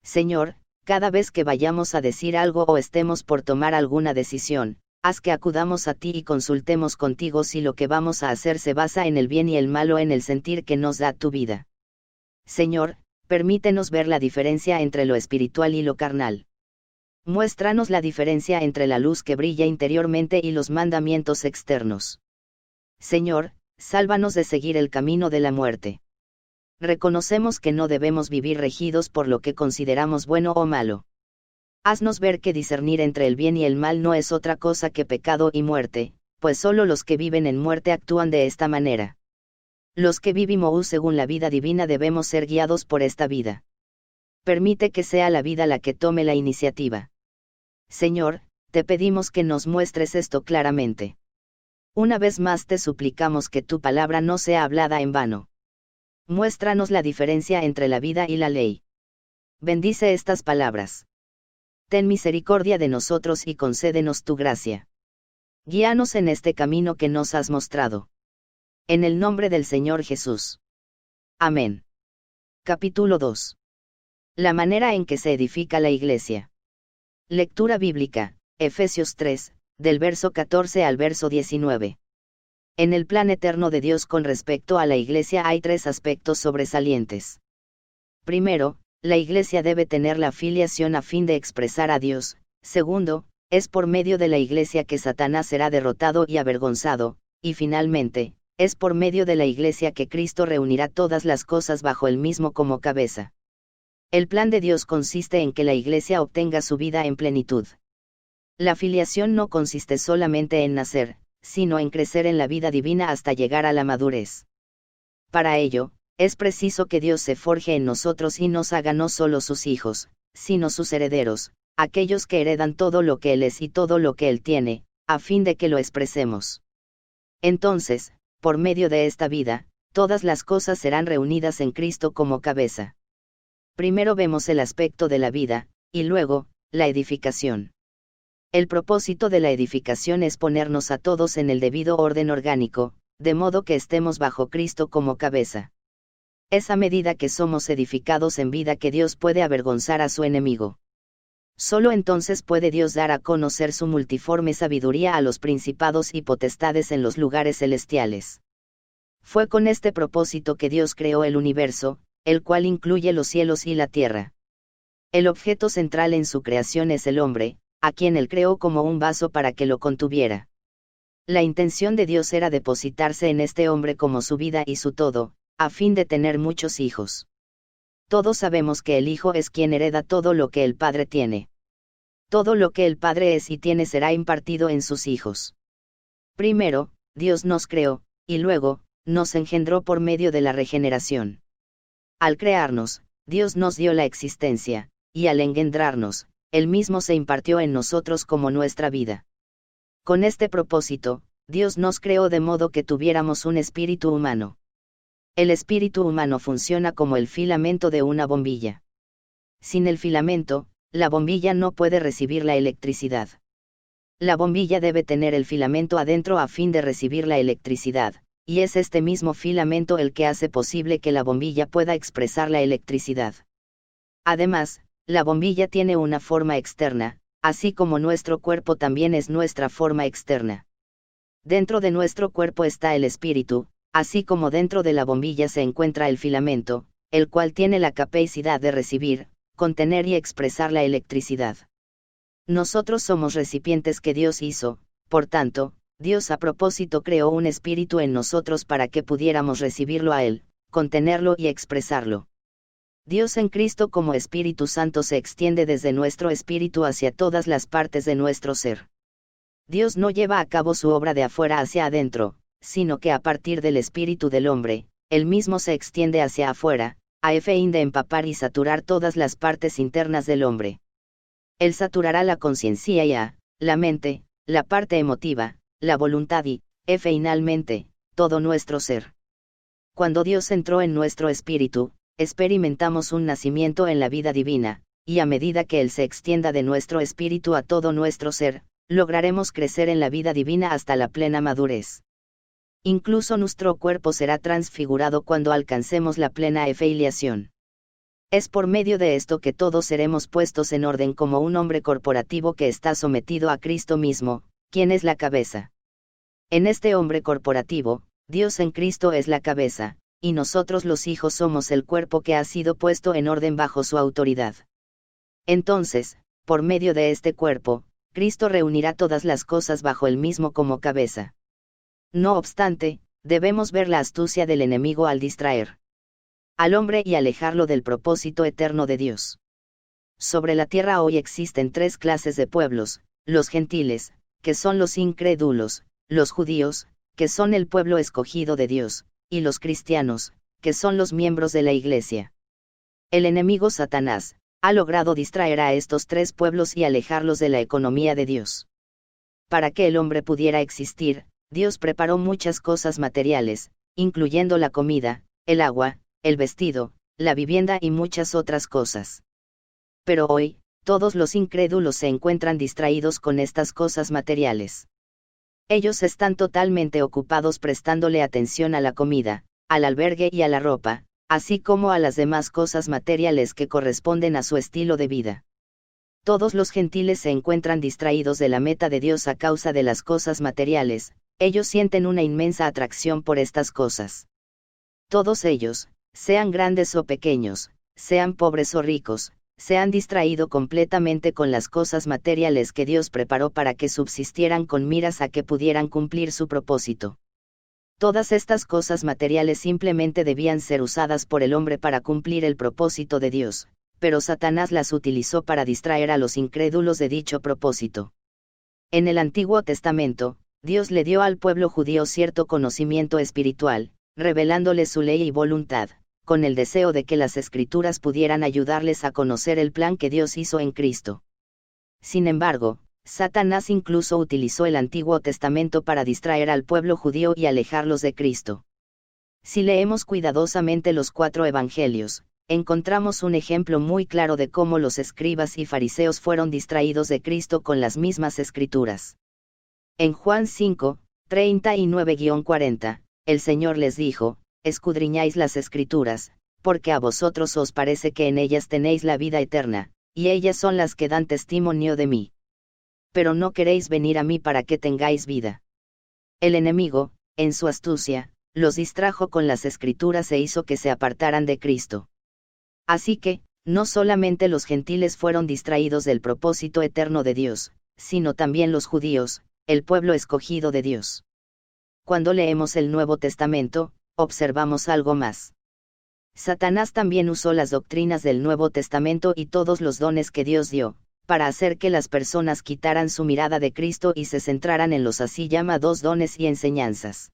Señor, cada vez que vayamos a decir algo o estemos por tomar alguna decisión, haz que acudamos a ti y consultemos contigo si lo que vamos a hacer se basa en el bien y el mal o en el sentir que nos da tu vida. Señor, permítenos ver la diferencia entre lo espiritual y lo carnal. Muéstranos la diferencia entre la luz que brilla interiormente y los mandamientos externos. Señor, sálvanos de seguir el camino de la muerte. Reconocemos que no debemos vivir regidos por lo que consideramos bueno o malo. Haznos ver que discernir entre el bien y el mal no es otra cosa que pecado y muerte, pues solo los que viven en muerte actúan de esta manera. Los que vivimos según la vida divina debemos ser guiados por esta vida. Permite que sea la vida la que tome la iniciativa. Señor, te pedimos que nos muestres esto claramente. Una vez más te suplicamos que tu palabra no sea hablada en vano. Muéstranos la diferencia entre la vida y la ley. Bendice estas palabras. Ten misericordia de nosotros y concédenos tu gracia. Guíanos en este camino que nos has mostrado. En el nombre del Señor Jesús. Amén. Capítulo 2. La manera en que se edifica la iglesia. Lectura bíblica. Efesios 3, del verso 14 al verso 19. En el plan eterno de Dios con respecto a la Iglesia hay tres aspectos sobresalientes. Primero, la Iglesia debe tener la filiación a fin de expresar a Dios. Segundo, es por medio de la Iglesia que Satanás será derrotado y avergonzado, y finalmente, es por medio de la Iglesia que Cristo reunirá todas las cosas bajo él mismo como cabeza. El plan de Dios consiste en que la Iglesia obtenga su vida en plenitud. La filiación no consiste solamente en nacer, sino en crecer en la vida divina hasta llegar a la madurez. Para ello, es preciso que Dios se forje en nosotros y nos haga no solo sus hijos, sino sus herederos, aquellos que heredan todo lo que Él es y todo lo que Él tiene, a fin de que lo expresemos. Entonces, por medio de esta vida, todas las cosas serán reunidas en Cristo como cabeza. Primero vemos el aspecto de la vida, y luego, la edificación. El propósito de la edificación es ponernos a todos en el debido orden orgánico, de modo que estemos bajo Cristo como cabeza. Es a medida que somos edificados en vida que Dios puede avergonzar a su enemigo. Solo entonces puede Dios dar a conocer su multiforme sabiduría a los principados y potestades en los lugares celestiales. Fue con este propósito que Dios creó el universo, el cual incluye los cielos y la tierra. El objeto central en su creación es el hombre, a quien Él creó como un vaso para que lo contuviera. La intención de Dios era depositarse en este hombre como su vida y su todo, a fin de tener muchos hijos. Todos sabemos que el Hijo es quien hereda todo lo que el Padre tiene. Todo lo que el Padre es y tiene será impartido en sus hijos. Primero, Dios nos creó, y luego, nos engendró por medio de la regeneración. Al crearnos, Dios nos dio la existencia, y al engendrarnos, Él mismo se impartió en nosotros como nuestra vida. Con este propósito, Dios nos creó de modo que tuviéramos un espíritu humano. El espíritu humano funciona como el filamento de una bombilla. Sin el filamento, la bombilla no puede recibir la electricidad. La bombilla debe tener el filamento adentro a fin de recibir la electricidad, y es este mismo filamento el que hace posible que la bombilla pueda expresar la electricidad. Además, la bombilla tiene una forma externa, así como nuestro cuerpo también es nuestra forma externa. Dentro de nuestro cuerpo está el espíritu, así como dentro de la bombilla se encuentra el filamento, el cual tiene la capacidad de recibir, contener y expresar la electricidad. Nosotros somos recipientes que Dios hizo, por tanto, Dios a propósito creó un espíritu en nosotros para que pudiéramos recibirlo a Él, contenerlo y expresarlo. Dios en Cristo como Espíritu Santo se extiende desde nuestro espíritu hacia todas las partes de nuestro ser. Dios no lleva a cabo su obra de afuera hacia adentro, sino que a partir del espíritu del hombre, Él mismo se extiende hacia afuera, a fin de empapar y saturar todas las partes internas del hombre. Él saturará la conciencia y la mente, la parte emotiva, la voluntad y, finalmente, todo nuestro ser. Cuando Dios entró en nuestro espíritu, experimentamos un nacimiento en la vida divina, y a medida que Él se extienda de nuestro espíritu a todo nuestro ser, lograremos crecer en la vida divina hasta la plena madurez. Incluso nuestro cuerpo será transfigurado cuando alcancemos la plena filiación. Es por medio de esto que todos seremos puestos en orden como un hombre corporativo que está sometido a Cristo mismo, quien es la cabeza. En este hombre corporativo, Dios en Cristo es la cabeza, y nosotros los hijos somos el cuerpo que ha sido puesto en orden bajo su autoridad. Entonces, por medio de este cuerpo, Cristo reunirá todas las cosas bajo él mismo como cabeza. No obstante, debemos ver la astucia del enemigo al distraer al hombre y alejarlo del propósito eterno de Dios. Sobre la tierra hoy existen tres clases de pueblos: los gentiles, que son los incrédulos; los judíos, que son el pueblo escogido de Dios; y los cristianos, que son los miembros de la Iglesia. El enemigo Satanás ha logrado distraer a estos tres pueblos y alejarlos de la economía de Dios. Para que el hombre pudiera existir, Dios preparó muchas cosas materiales, incluyendo la comida, el agua, el vestido, la vivienda y muchas otras cosas. Pero hoy, todos los incrédulos se encuentran distraídos con estas cosas materiales. Ellos están totalmente ocupados prestándole atención a la comida, al albergue y a la ropa, así como a las demás cosas materiales que corresponden a su estilo de vida. Todos los gentiles se encuentran distraídos de la meta de Dios a causa de las cosas materiales, ellos sienten una inmensa atracción por estas cosas. Todos ellos, sean grandes o pequeños, sean pobres o ricos, se han distraído completamente con las cosas materiales que Dios preparó para que subsistieran con miras a que pudieran cumplir su propósito. Todas estas cosas materiales simplemente debían ser usadas por el hombre para cumplir el propósito de Dios, pero Satanás las utilizó para distraer a los incrédulos de dicho propósito. En el Antiguo Testamento, Dios le dio al pueblo judío cierto conocimiento espiritual, revelándole su ley y voluntad, con el deseo de que las Escrituras pudieran ayudarles a conocer el plan que Dios hizo en Cristo. Sin embargo, Satanás incluso utilizó el Antiguo Testamento para distraer al pueblo judío y alejarlos de Cristo. Si leemos cuidadosamente los 4 evangelios, encontramos un ejemplo muy claro de cómo los escribas y fariseos fueron distraídos de Cristo con las mismas Escrituras. En Juan 5, 39-40, el Señor les dijo: escudriñáis las Escrituras, porque a vosotros os parece que en ellas tenéis la vida eterna, y ellas son las que dan testimonio de mí. Pero no queréis venir a mí para que tengáis vida. El enemigo, en su astucia, los distrajo con las Escrituras e hizo que se apartaran de Cristo. Así que, no solamente los gentiles fueron distraídos del propósito eterno de Dios, sino también los judíos, el pueblo escogido de Dios. Cuando leemos el Nuevo Testamento, observamos algo más. Satanás también usó las doctrinas del Nuevo Testamento y todos los dones que Dios dio, para hacer que las personas quitaran su mirada de Cristo y se centraran en los así llamados dones y enseñanzas.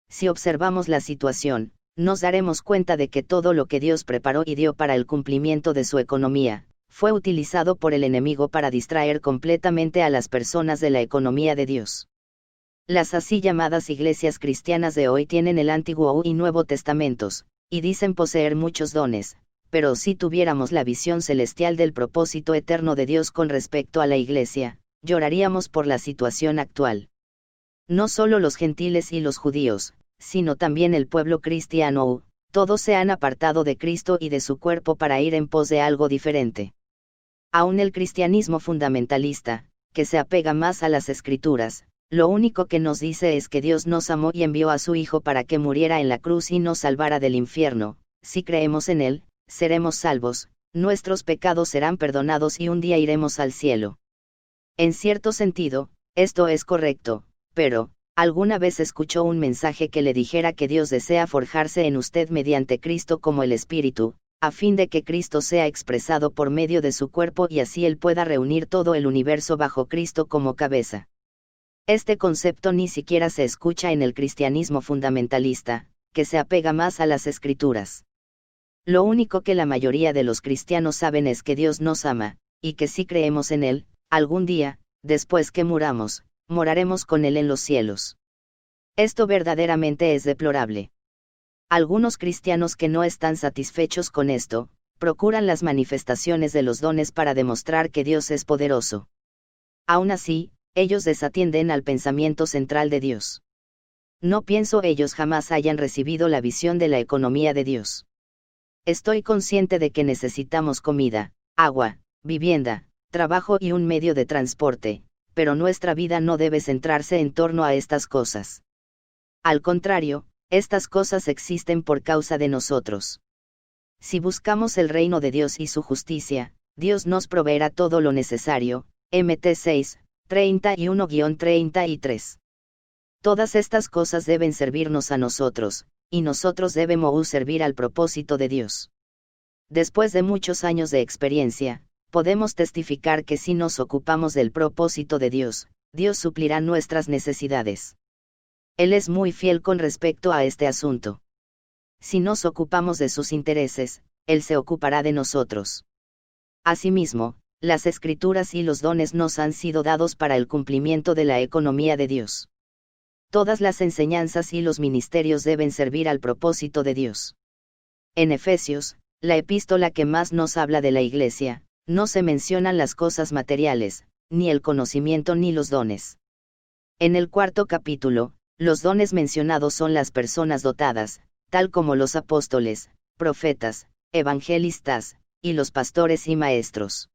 Si observamos la situación, nos daremos cuenta de que todo lo que Dios preparó y dio para el cumplimiento de su economía, fue utilizado por el enemigo para distraer completamente a las personas de la economía de Dios. Las así llamadas iglesias cristianas de hoy tienen el Antiguo y Nuevo Testamentos, y dicen poseer muchos dones, pero si tuviéramos la visión celestial del propósito eterno de Dios con respecto a la iglesia, lloraríamos por la situación actual. No solo los gentiles y los judíos, sino también el pueblo cristiano, todos se han apartado de Cristo y de su cuerpo para ir en pos de algo diferente. Aún el cristianismo fundamentalista, que se apega más a las Escrituras, lo único que nos dice es que Dios nos amó y envió a su Hijo para que muriera en la cruz y nos salvara del infierno. Si creemos en Él, seremos salvos, nuestros pecados serán perdonados y un día iremos al cielo. En cierto sentido, esto es correcto, pero, ¿alguna vez escuchó un mensaje que le dijera que Dios desea forjarse en usted mediante Cristo como el Espíritu, a fin de que Cristo sea expresado por medio de su cuerpo y así Él pueda reunir todo el universo bajo Cristo como cabeza? Este concepto ni siquiera se escucha en el cristianismo fundamentalista, que se apega más a las Escrituras. Lo único que la mayoría de los cristianos saben es que Dios nos ama, y que si creemos en Él, algún día, después que muramos, moraremos con Él en los cielos. Esto verdaderamente es deplorable. Algunos cristianos que no están satisfechos con esto, procuran las manifestaciones de los dones para demostrar que Dios es poderoso. Aún así, ellos desatienden al pensamiento central de Dios. No pienso ellos jamás hayan recibido la visión de la economía de Dios. Estoy consciente de que necesitamos comida, agua, vivienda, trabajo y un medio de transporte, pero nuestra vida no debe centrarse en torno a estas cosas. Al contrario, estas cosas existen por causa de nosotros. Si buscamos el reino de Dios y su justicia, Dios nos proveerá todo lo necesario. Mt 6, 31-33. Todas estas cosas deben servirnos a nosotros, y nosotros debemos servir al propósito de Dios. Después de muchos años de experiencia, podemos testificar que si nos ocupamos del propósito de Dios, Dios suplirá nuestras necesidades. Él es muy fiel con respecto a este asunto. Si nos ocupamos de sus intereses, Él se ocupará de nosotros. Asimismo, las Escrituras y los dones nos han sido dados para el cumplimiento de la economía de Dios. Todas las enseñanzas y los ministerios deben servir al propósito de Dios. En Efesios, la epístola que más nos habla de la Iglesia, no se mencionan las cosas materiales, ni el conocimiento ni los dones. En el 4º capítulo, los dones mencionados son las personas dotadas, tal como los apóstoles, profetas, evangelistas, y los pastores y maestros.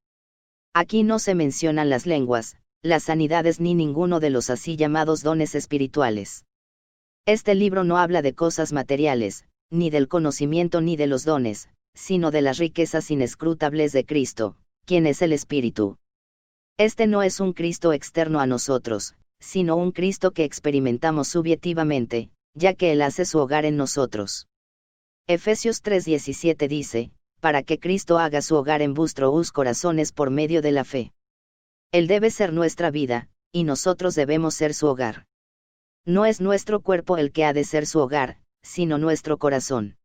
Aquí no se mencionan las lenguas, las sanidades ni ninguno de los así llamados dones espirituales. Este libro no habla de cosas materiales, ni del conocimiento ni de los dones, sino de las riquezas inescrutables de Cristo, quien es el Espíritu. Este no es un Cristo externo a nosotros, sino un Cristo que experimentamos subjetivamente, ya que Él hace su hogar en nosotros. Efesios 3:17 dice, para que Cristo haga su hogar en vuestros corazones por medio de la fe. Él debe ser nuestra vida, y nosotros debemos ser su hogar. No es nuestro cuerpo el que ha de ser su hogar, sino nuestro corazón.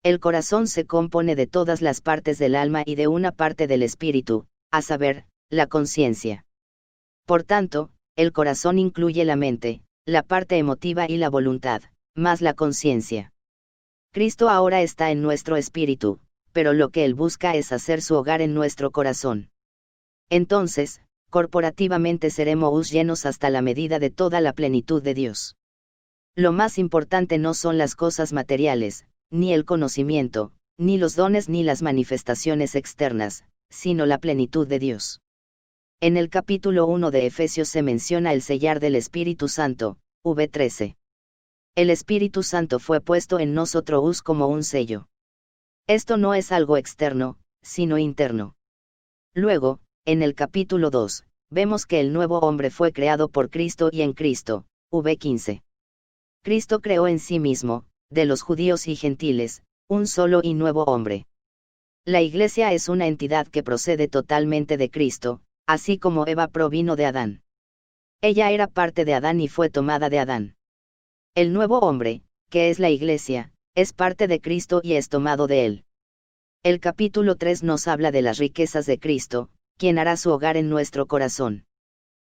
El corazón se compone de todas las partes del alma y de una parte del espíritu, a saber, la conciencia. Por tanto, el corazón incluye la mente, la parte emotiva y la voluntad, más la conciencia. Cristo ahora está en nuestro espíritu, pero lo que Él busca es hacer su hogar en nuestro corazón. Entonces, corporativamente seremos llenos hasta la medida de toda la plenitud de Dios. Lo más importante no son las cosas materiales, ni el conocimiento, ni los dones ni las manifestaciones externas, sino la plenitud de Dios. En el capítulo 1 de Efesios se menciona el sellar del Espíritu Santo, v13. El Espíritu Santo fue puesto en nosotros como un sello. Esto no es algo externo, sino interno. Luego, en el capítulo 2, vemos que el nuevo hombre fue creado por Cristo y en Cristo, v15. Cristo creó en sí mismo, de los judíos y gentiles, un solo y nuevo hombre. La Iglesia es una entidad que procede totalmente de Cristo, así como Eva provino de Adán. Ella era parte de Adán y fue tomada de Adán. El nuevo hombre, que es la Iglesia, es parte de Cristo y es tomado de él. El capítulo 3 nos habla de las riquezas de Cristo, quien hará su hogar en nuestro corazón.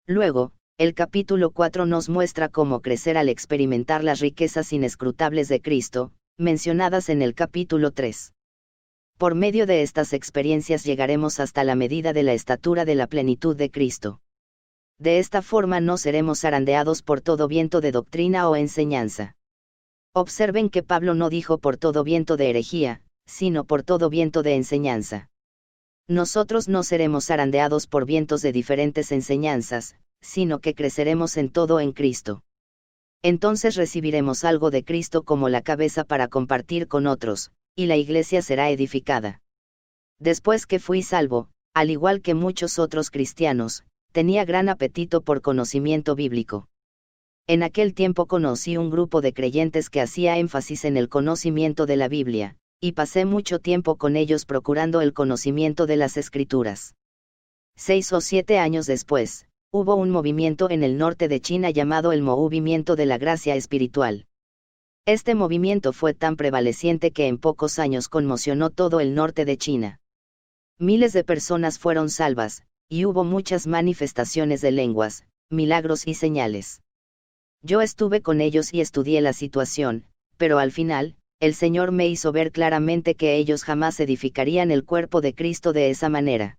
Luego, el capítulo 4 nos muestra cómo crecer al experimentar las riquezas inescrutables de Cristo, mencionadas en el capítulo 3. Por medio de estas experiencias llegaremos hasta la medida de la estatura de la plenitud de Cristo. De esta forma no seremos zarandeados por todo viento de doctrina o enseñanza. Observen que Pablo no dijo por todo viento de herejía, sino por todo viento de enseñanza. Nosotros no seremos zarandeados por vientos de diferentes enseñanzas, sino que creceremos en todo en Cristo. Entonces recibiremos algo de Cristo como la cabeza para compartir con otros, y la iglesia será edificada. Después que fui salvo, al igual que muchos otros cristianos, tenía gran apetito por conocimiento bíblico. En aquel tiempo conocí un grupo de creyentes que hacía énfasis en el conocimiento de la Biblia, y pasé mucho tiempo con ellos procurando el conocimiento de las Escrituras. 6 o 7 años después, hubo un movimiento en el norte de China llamado el Movimiento de la Gracia Espiritual. Este movimiento fue tan prevaleciente que en pocos años conmocionó todo el norte de China. Miles de personas fueron salvas, y hubo muchas manifestaciones de lenguas, milagros y señales. Yo estuve con ellos y estudié la situación, pero al final, el Señor me hizo ver claramente que ellos jamás edificarían el cuerpo de Cristo de esa manera.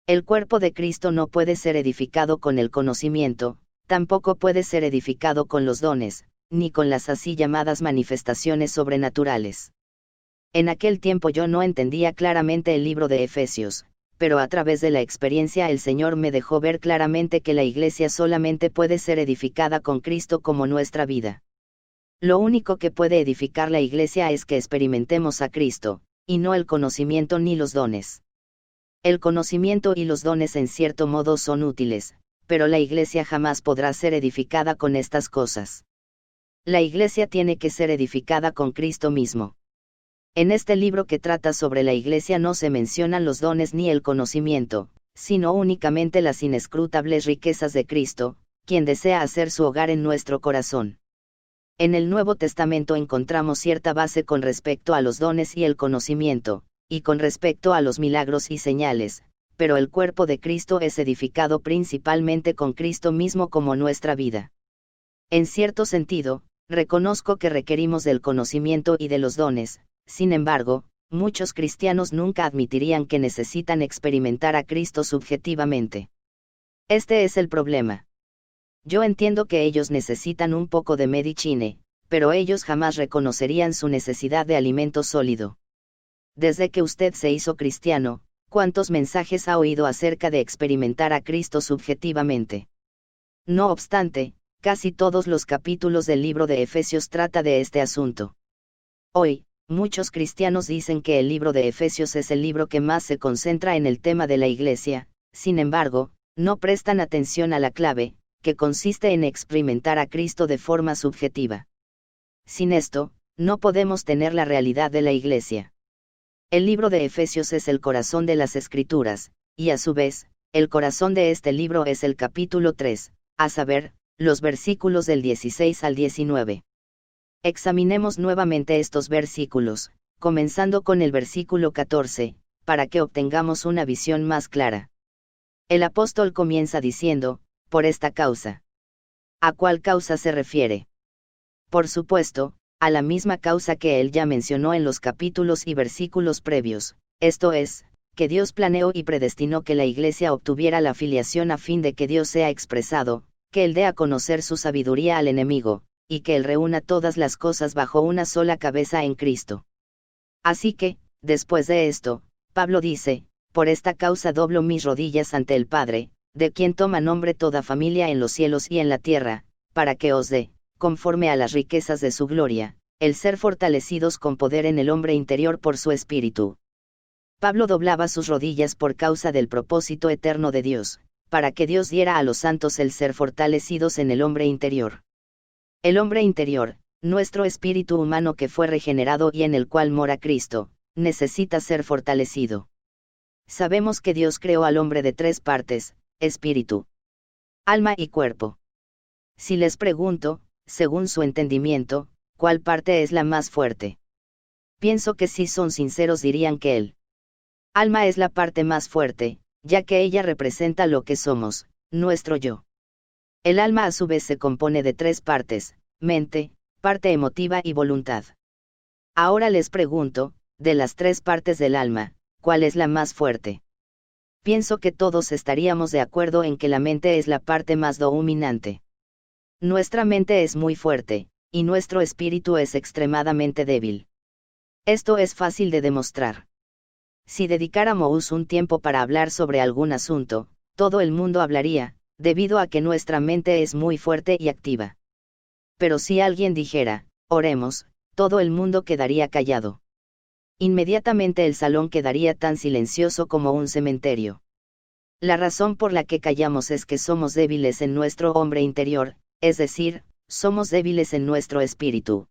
El cuerpo de Cristo no puede ser edificado con el conocimiento, tampoco puede ser edificado con los dones, ni con las así llamadas manifestaciones sobrenaturales. En aquel tiempo yo no entendía claramente el libro de Efesios, pero a través de la experiencia el Señor me dejó ver claramente que la iglesia solamente puede ser edificada con Cristo como nuestra vida. Lo único que puede edificar la iglesia es que experimentemos a Cristo, y no el conocimiento ni los dones. El conocimiento y los dones en cierto modo son útiles, pero la iglesia jamás podrá ser edificada con estas cosas. La iglesia tiene que ser edificada con Cristo mismo. En este libro que trata sobre la iglesia no se mencionan los dones ni el conocimiento, sino únicamente las inescrutables riquezas de Cristo, quien desea hacer su hogar en nuestro corazón. En el Nuevo Testamento encontramos cierta base con respecto a los dones y el conocimiento, y con respecto a los milagros y señales, pero el cuerpo de Cristo es edificado principalmente con Cristo mismo como nuestra vida. En cierto sentido, reconozco que requerimos del conocimiento y de los dones, sin embargo, muchos cristianos nunca admitirían que necesitan experimentar a Cristo subjetivamente. Este es el problema. Yo entiendo que ellos necesitan un poco de medicina, pero ellos jamás reconocerían su necesidad de alimento sólido. Desde que usted se hizo cristiano, ¿Cuántos mensajes ha oído acerca de experimentar a Cristo subjetivamente? No obstante, casi todos los capítulos del libro de Efesios trata de este asunto. Hoy, muchos cristianos dicen que el libro de Efesios es el libro que más se concentra en el tema de la Iglesia, sin embargo, no prestan atención a la clave, que consiste en experimentar a Cristo de forma subjetiva. Sin esto, no podemos tener la realidad de la Iglesia. El libro de Efesios es el corazón de las Escrituras, y a su vez, el corazón de este libro es el capítulo 3, a saber, los versículos del 16 al 19. Examinemos nuevamente estos versículos, comenzando con el versículo 14, para que obtengamos una visión más clara. El apóstol comienza diciendo, por esta causa. ¿A cuál causa se refiere? Por supuesto, a la misma causa que él ya mencionó en los capítulos y versículos previos, esto es, que Dios planeó y predestinó que la Iglesia obtuviera la filiación a fin de que Dios sea expresado, que él dé a conocer su sabiduría al enemigo, y que él reúna todas las cosas bajo una sola cabeza en Cristo. Así que, después de esto, Pablo dice, por esta causa doblo mis rodillas ante el Padre, de quien toma nombre toda familia en los cielos y en la tierra, para que os dé, conforme a las riquezas de su gloria, el ser fortalecidos con poder en el hombre interior por su espíritu. Pablo doblaba sus rodillas por causa del propósito eterno de Dios, para que Dios diera a los santos el ser fortalecidos en el hombre interior. El hombre interior, nuestro espíritu humano que fue regenerado y en el cual mora Cristo, necesita ser fortalecido. Sabemos que Dios creó al hombre de tres partes, espíritu, alma y cuerpo. Si les pregunto, según su entendimiento, ¿cuál parte es la más fuerte? Pienso que si son sinceros dirían que el alma es la parte más fuerte, ya que ella representa lo que somos, nuestro yo. El alma a su vez se compone de tres partes, mente, parte emotiva y voluntad. Ahora les pregunto, de las tres partes del alma, ¿cuál es la más fuerte? Pienso que todos estaríamos de acuerdo en que la mente es la parte más dominante. Nuestra mente es muy fuerte, y nuestro espíritu es extremadamente débil. Esto es fácil de demostrar. Si dedicáramos un tiempo para hablar sobre algún asunto, todo el mundo hablaría, debido a que nuestra mente es muy fuerte y activa. Pero si alguien dijera, oremos, todo el mundo quedaría callado. Inmediatamente el salón quedaría tan silencioso como un cementerio. La razón por la que callamos es que somos débiles en nuestro hombre interior, es decir, somos débiles en nuestro espíritu.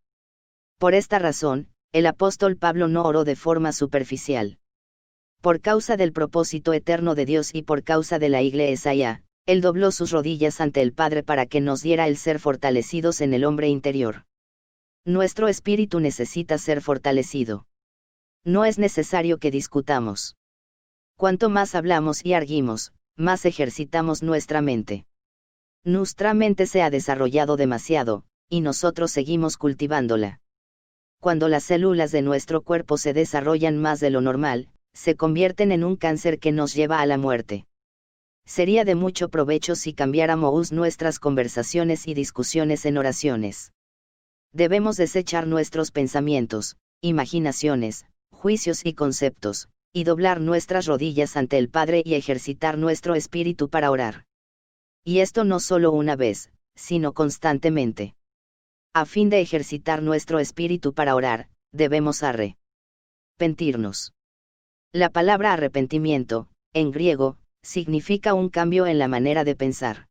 Por esta razón, el apóstol Pablo no oró de forma superficial. Por causa del propósito eterno de Dios y por causa de la Iglesia, él dobló sus rodillas ante el Padre para que nos diera el ser fortalecidos en el hombre interior. Nuestro espíritu necesita ser fortalecido. No es necesario que discutamos. Cuanto más hablamos y arguimos, más ejercitamos nuestra mente. Nuestra mente se ha desarrollado demasiado, y nosotros seguimos cultivándola. Cuando las células de nuestro cuerpo se desarrollan más de lo normal, se convierten en un cáncer que nos lleva a la muerte. Sería de mucho provecho si cambiáramos nuestras conversaciones y discusiones en oraciones. Debemos desechar nuestros pensamientos, imaginaciones, juicios y conceptos, y doblar nuestras rodillas ante el Padre y ejercitar nuestro espíritu para orar. Y esto no solo una vez, sino constantemente. A fin de ejercitar nuestro espíritu para orar, debemos arrepentirnos. La palabra arrepentimiento, en griego, significa un cambio en la manera de pensar.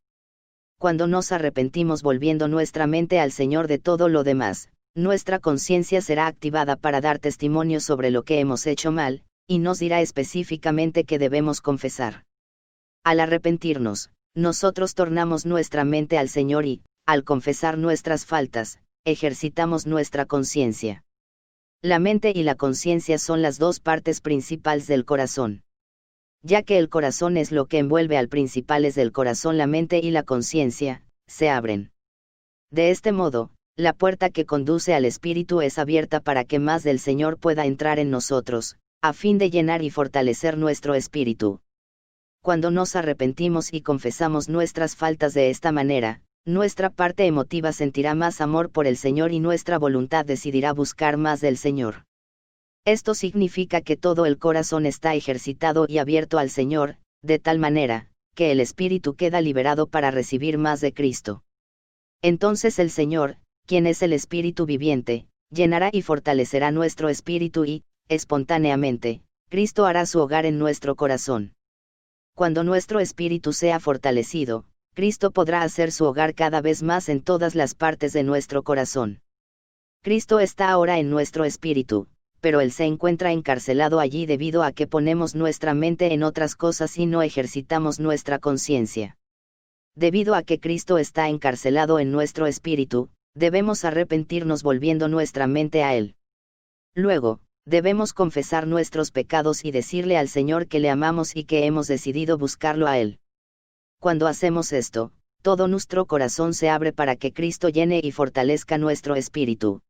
Cuando nos arrepentimos volviendo nuestra mente al Señor de todo lo demás, nuestra conciencia será activada para dar testimonio sobre lo que hemos hecho mal, y nos dirá específicamente qué debemos confesar. Al arrepentirnos, nosotros tornamos nuestra mente al Señor y, al confesar nuestras faltas, ejercitamos nuestra conciencia. La mente y la conciencia son las dos partes principales del corazón. Ya que el corazón es lo que envuelve al principales del corazón, la mente y la conciencia, se abren. De este modo, la puerta que conduce al espíritu es abierta para que más del Señor pueda entrar en nosotros, a fin de llenar y fortalecer nuestro espíritu. Cuando nos arrepentimos y confesamos nuestras faltas de esta manera, nuestra parte emotiva sentirá más amor por el Señor y nuestra voluntad decidirá buscar más del Señor. Esto significa que todo el corazón está ejercitado y abierto al Señor, de tal manera, que el espíritu queda liberado para recibir más de Cristo. Entonces el Señor, quien es el espíritu viviente, llenará y fortalecerá nuestro espíritu y, espontáneamente, Cristo hará su hogar en nuestro corazón. Cuando nuestro espíritu sea fortalecido, Cristo podrá hacer su hogar cada vez más en todas las partes de nuestro corazón. Cristo está ahora en nuestro espíritu, pero Él se encuentra encarcelado allí debido a que ponemos nuestra mente en otras cosas y no ejercitamos nuestra conciencia. Debido a que Cristo está encarcelado en nuestro espíritu, debemos arrepentirnos volviendo nuestra mente a Él. Luego, debemos confesar nuestros pecados y decirle al Señor que le amamos y que hemos decidido buscarlo a Él. Cuando hacemos esto, todo nuestro corazón se abre para que Cristo llene y fortalezca nuestro espíritu.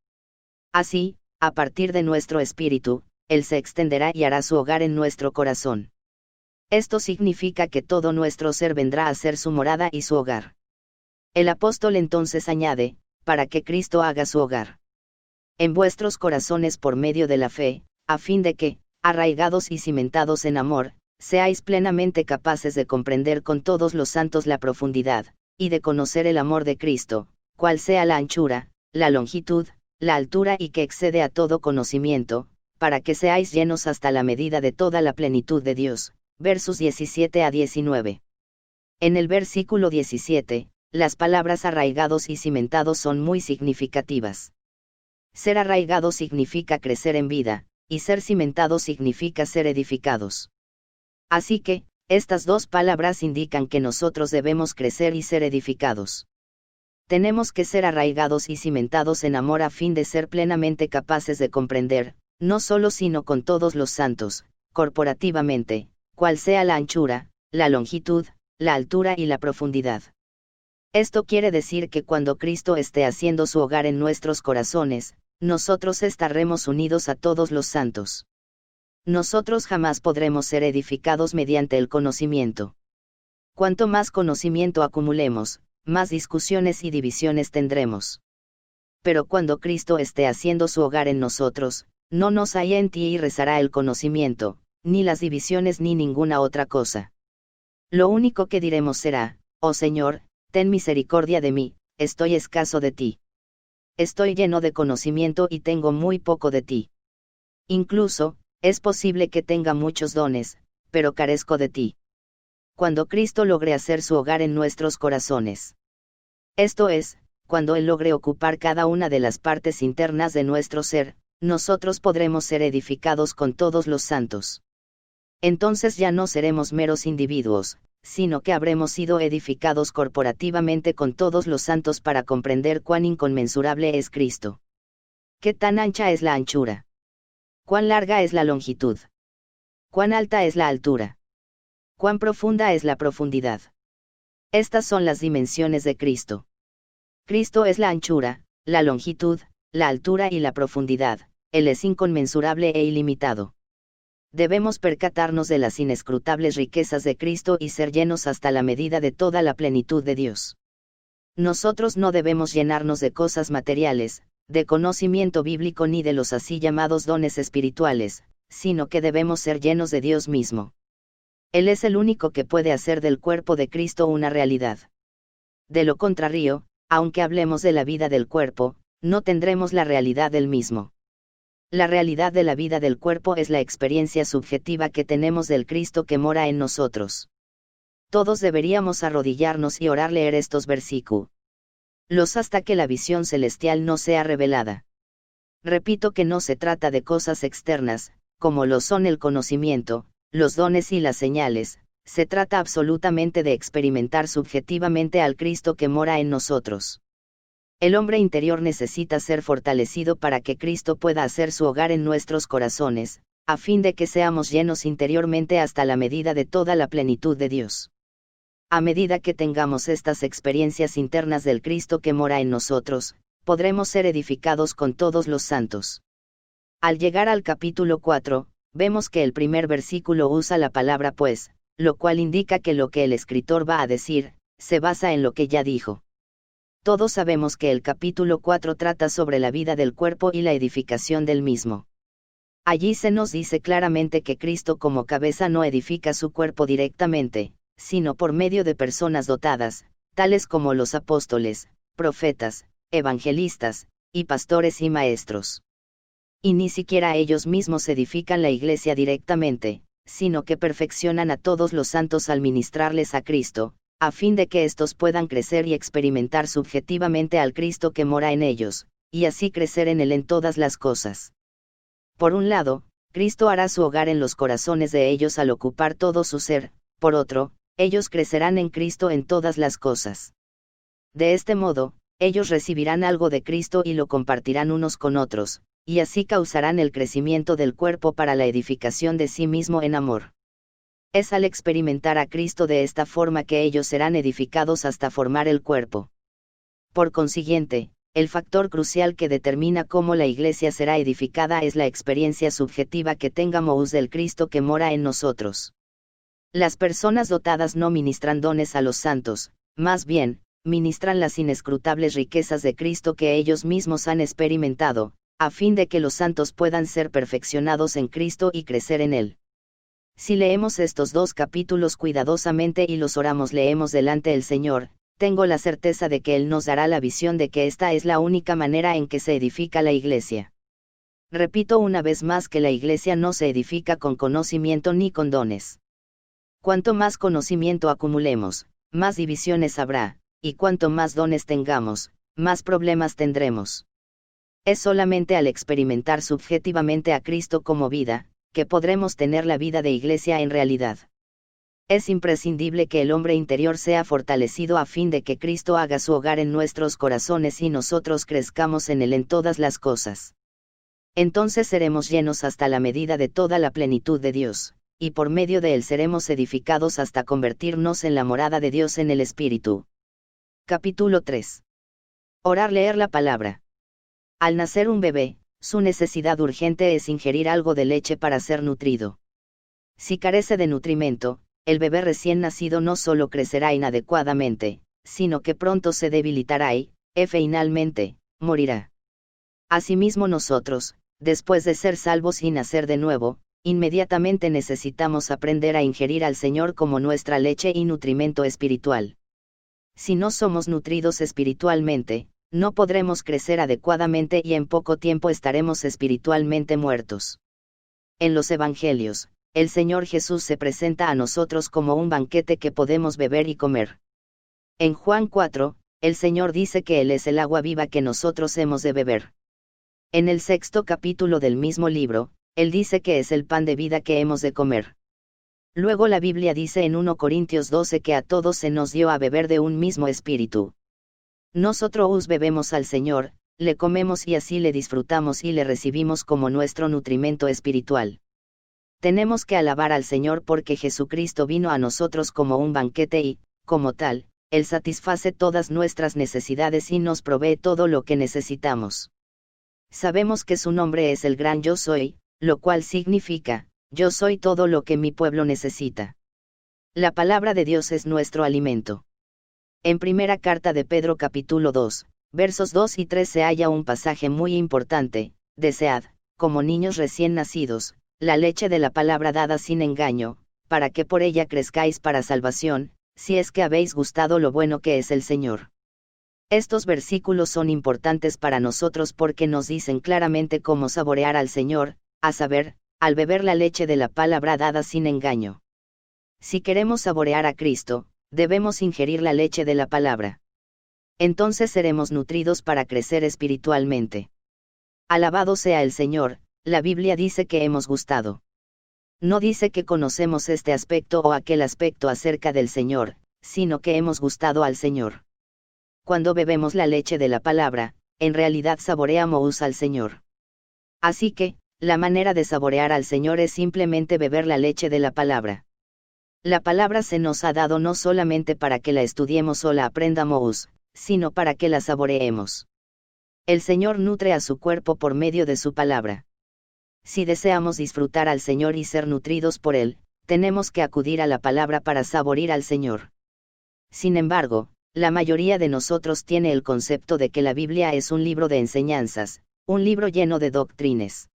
Así, a partir de nuestro espíritu, Él se extenderá y hará su hogar en nuestro corazón. Esto significa que todo nuestro ser vendrá a ser su morada y su hogar. El apóstol entonces añade, para que Cristo haga su hogar en vuestros corazones por medio de la fe, a fin de que, arraigados y cimentados en amor, seáis plenamente capaces de comprender con todos los santos la profundidad, y de conocer el amor de Cristo, cual sea la anchura, la longitud, la altura y que excede a todo conocimiento, para que seáis llenos hasta la medida de toda la plenitud de Dios. Versos 17 a 19. En el versículo 17, las palabras arraigados y cimentados son muy significativas. Ser arraigado significa crecer en vida, y ser cimentado significa ser edificados. Así que, estas dos palabras indican que nosotros debemos crecer y ser edificados. Tenemos que ser arraigados y cimentados en amor a fin de ser plenamente capaces de comprender, no solo sino con todos los santos, corporativamente, cuál sea la anchura, la longitud, la altura y la profundidad. Esto quiere decir que cuando Cristo esté haciendo su hogar en nuestros corazones, nosotros estaremos unidos a todos los santos. Nosotros jamás podremos ser edificados mediante el conocimiento. Cuanto más conocimiento acumulemos, más discusiones y divisiones tendremos. Pero cuando Cristo esté haciendo su hogar en nosotros, no nos hay en ti y rezará el conocimiento, ni las divisiones ni ninguna otra cosa. Lo único que diremos será, oh Señor, ten misericordia de mí, estoy escaso de ti. Estoy lleno de conocimiento y tengo muy poco de ti. Incluso, es posible que tenga muchos dones, pero carezco de ti. Cuando Cristo logre hacer su hogar en nuestros corazones. Esto es, cuando Él logre ocupar cada una de las partes internas de nuestro ser, nosotros podremos ser edificados con todos los santos. Entonces ya no seremos meros individuos, sino que habremos sido edificados corporativamente con todos los santos para comprender cuán inconmensurable es Cristo. ¿Qué tan ancha es la anchura? ¿Cuán larga es la longitud? ¿Cuán alta es la altura? ¿Cuán profunda es la profundidad? Estas son las dimensiones de Cristo. Cristo es la anchura, la longitud, la altura y la profundidad. Él es inconmensurable e ilimitado. Debemos percatarnos de las inescrutables riquezas de Cristo y ser llenos hasta la medida de toda la plenitud de Dios. Nosotros no debemos llenarnos de cosas materiales, de conocimiento bíblico ni de los así llamados dones espirituales, sino que debemos ser llenos de Dios mismo. Él es el único que puede hacer del cuerpo de Cristo una realidad. De lo contrario, aunque hablemos de la vida del cuerpo, no tendremos la realidad del mismo. La realidad de la vida del cuerpo es la experiencia subjetiva que tenemos del Cristo que mora en nosotros. Todos deberíamos arrodillarnos y orar leer estos versículos hasta que la visión celestial no sea revelada. Repito que no se trata de cosas externas, como lo son el conocimiento, los dones y las señales, se trata absolutamente de experimentar subjetivamente al Cristo que mora en nosotros. El hombre interior necesita ser fortalecido para que Cristo pueda hacer su hogar en nuestros corazones, a fin de que seamos llenos interiormente hasta la medida de toda la plenitud de Dios. A medida que tengamos estas experiencias internas del Cristo que mora en nosotros, podremos ser edificados con todos los santos. Al llegar al capítulo 4, vemos que el primer versículo usa la palabra pues, lo cual indica que lo que el escritor va a decir, se basa en lo que ya dijo. Todos sabemos que el capítulo 4 trata sobre la vida del cuerpo y la edificación del mismo. Allí se nos dice claramente que Cristo como cabeza no edifica su cuerpo directamente, sino por medio de personas dotadas, tales como los apóstoles, profetas, evangelistas, y pastores y maestros. Y ni siquiera ellos mismos edifican la iglesia directamente, sino que perfeccionan a todos los santos al ministrarles a Cristo, a fin de que éstos puedan crecer y experimentar subjetivamente al Cristo que mora en ellos, y así crecer en Él en todas las cosas. Por un lado, Cristo hará su hogar en los corazones de ellos al ocupar todo su ser, por otro, ellos crecerán en Cristo en todas las cosas. De este modo, ellos recibirán algo de Cristo y lo compartirán unos con otros, y así causarán el crecimiento del cuerpo para la edificación de sí mismo en amor. Es al experimentar a Cristo de esta forma que ellos serán edificados hasta formar el cuerpo. Por consiguiente, el factor crucial que determina cómo la iglesia será edificada es la experiencia subjetiva que tengamos del Cristo que mora en nosotros. Las personas dotadas no ministran dones a los santos, más bien, ministran las inescrutables riquezas de Cristo que ellos mismos han experimentado, a fin de que los santos puedan ser perfeccionados en Cristo y crecer en Él. Si leemos estos 2 capítulos cuidadosamente y los oramos leemos delante del Señor, tengo la certeza de que Él nos dará la visión de que esta es la única manera en que se edifica la iglesia. Repito una vez más que la iglesia no se edifica con conocimiento ni con dones. Cuanto más conocimiento acumulemos, más divisiones habrá, y cuanto más dones tengamos, más problemas tendremos. Es solamente al experimentar subjetivamente a Cristo como vida, que podremos tener la vida de iglesia en realidad. Es imprescindible que el hombre interior sea fortalecido a fin de que Cristo haga su hogar en nuestros corazones y nosotros crezcamos en Él en todas las cosas. Entonces seremos llenos hasta la medida de toda la plenitud de Dios, y por medio de Él seremos edificados hasta convertirnos en la morada de Dios en el Espíritu. Capítulo 3. Orar. Leer la palabra. Al nacer un bebé, su necesidad urgente es ingerir algo de leche para ser nutrido. Si carece de nutrimento, el bebé recién nacido no solo crecerá inadecuadamente, sino que pronto se debilitará y, finalmente, morirá. Asimismo nosotros, después de ser salvos y nacer de nuevo, inmediatamente necesitamos aprender a ingerir al Señor como nuestra leche y nutrimento espiritual. Si no somos nutridos espiritualmente, no podremos crecer adecuadamente y en poco tiempo estaremos espiritualmente muertos. En los Evangelios, el Señor Jesús se presenta a nosotros como un banquete que podemos beber y comer. En Juan 4, el Señor dice que Él es el agua viva que nosotros hemos de beber. En el 6º capítulo del mismo libro, Él dice que es el pan de vida que hemos de comer. Luego la Biblia dice en 1 Corintios 12 que a todos se nos dio a beber de un mismo espíritu. Nosotros bebemos al Señor, le comemos y así le disfrutamos y le recibimos como nuestro nutrimento espiritual. Tenemos que alabar al Señor porque Jesucristo vino a nosotros como un banquete y, como tal, Él satisface todas nuestras necesidades y nos provee todo lo que necesitamos. Sabemos que su nombre es el gran Yo Soy, lo cual significa, yo soy todo lo que mi pueblo necesita. La palabra de Dios es nuestro alimento. En primera carta de Pedro capítulo 2, versos 2 y 3 se halla un pasaje muy importante: desead, como niños recién nacidos, la leche de la palabra dada sin engaño, para que por ella crezcáis para salvación, si es que habéis gustado lo bueno que es el Señor. Estos versículos son importantes para nosotros porque nos dicen claramente cómo saborear al Señor, a saber, al beber la leche de la palabra dada sin engaño. Si queremos saborear a Cristo, debemos ingerir la leche de la palabra. Entonces seremos nutridos para crecer espiritualmente. Alabado sea el Señor. La Biblia dice que hemos gustado. No dice que conocemos este aspecto o aquel aspecto acerca del Señor, sino que hemos gustado al Señor. Cuando bebemos la leche de la palabra, en realidad saboreamos al Señor. Así que, la manera de saborear al Señor es simplemente beber la leche de la palabra. La palabra se nos ha dado no solamente para que la estudiemos o la aprendamos, sino para que la saboreemos. El Señor nutre a su cuerpo por medio de su palabra. Si deseamos disfrutar al Señor y ser nutridos por Él, tenemos que acudir a la palabra para saborear al Señor. Sin embargo, la mayoría de nosotros tiene el concepto de que la Biblia es un libro de enseñanzas, un libro lleno de doctrinas.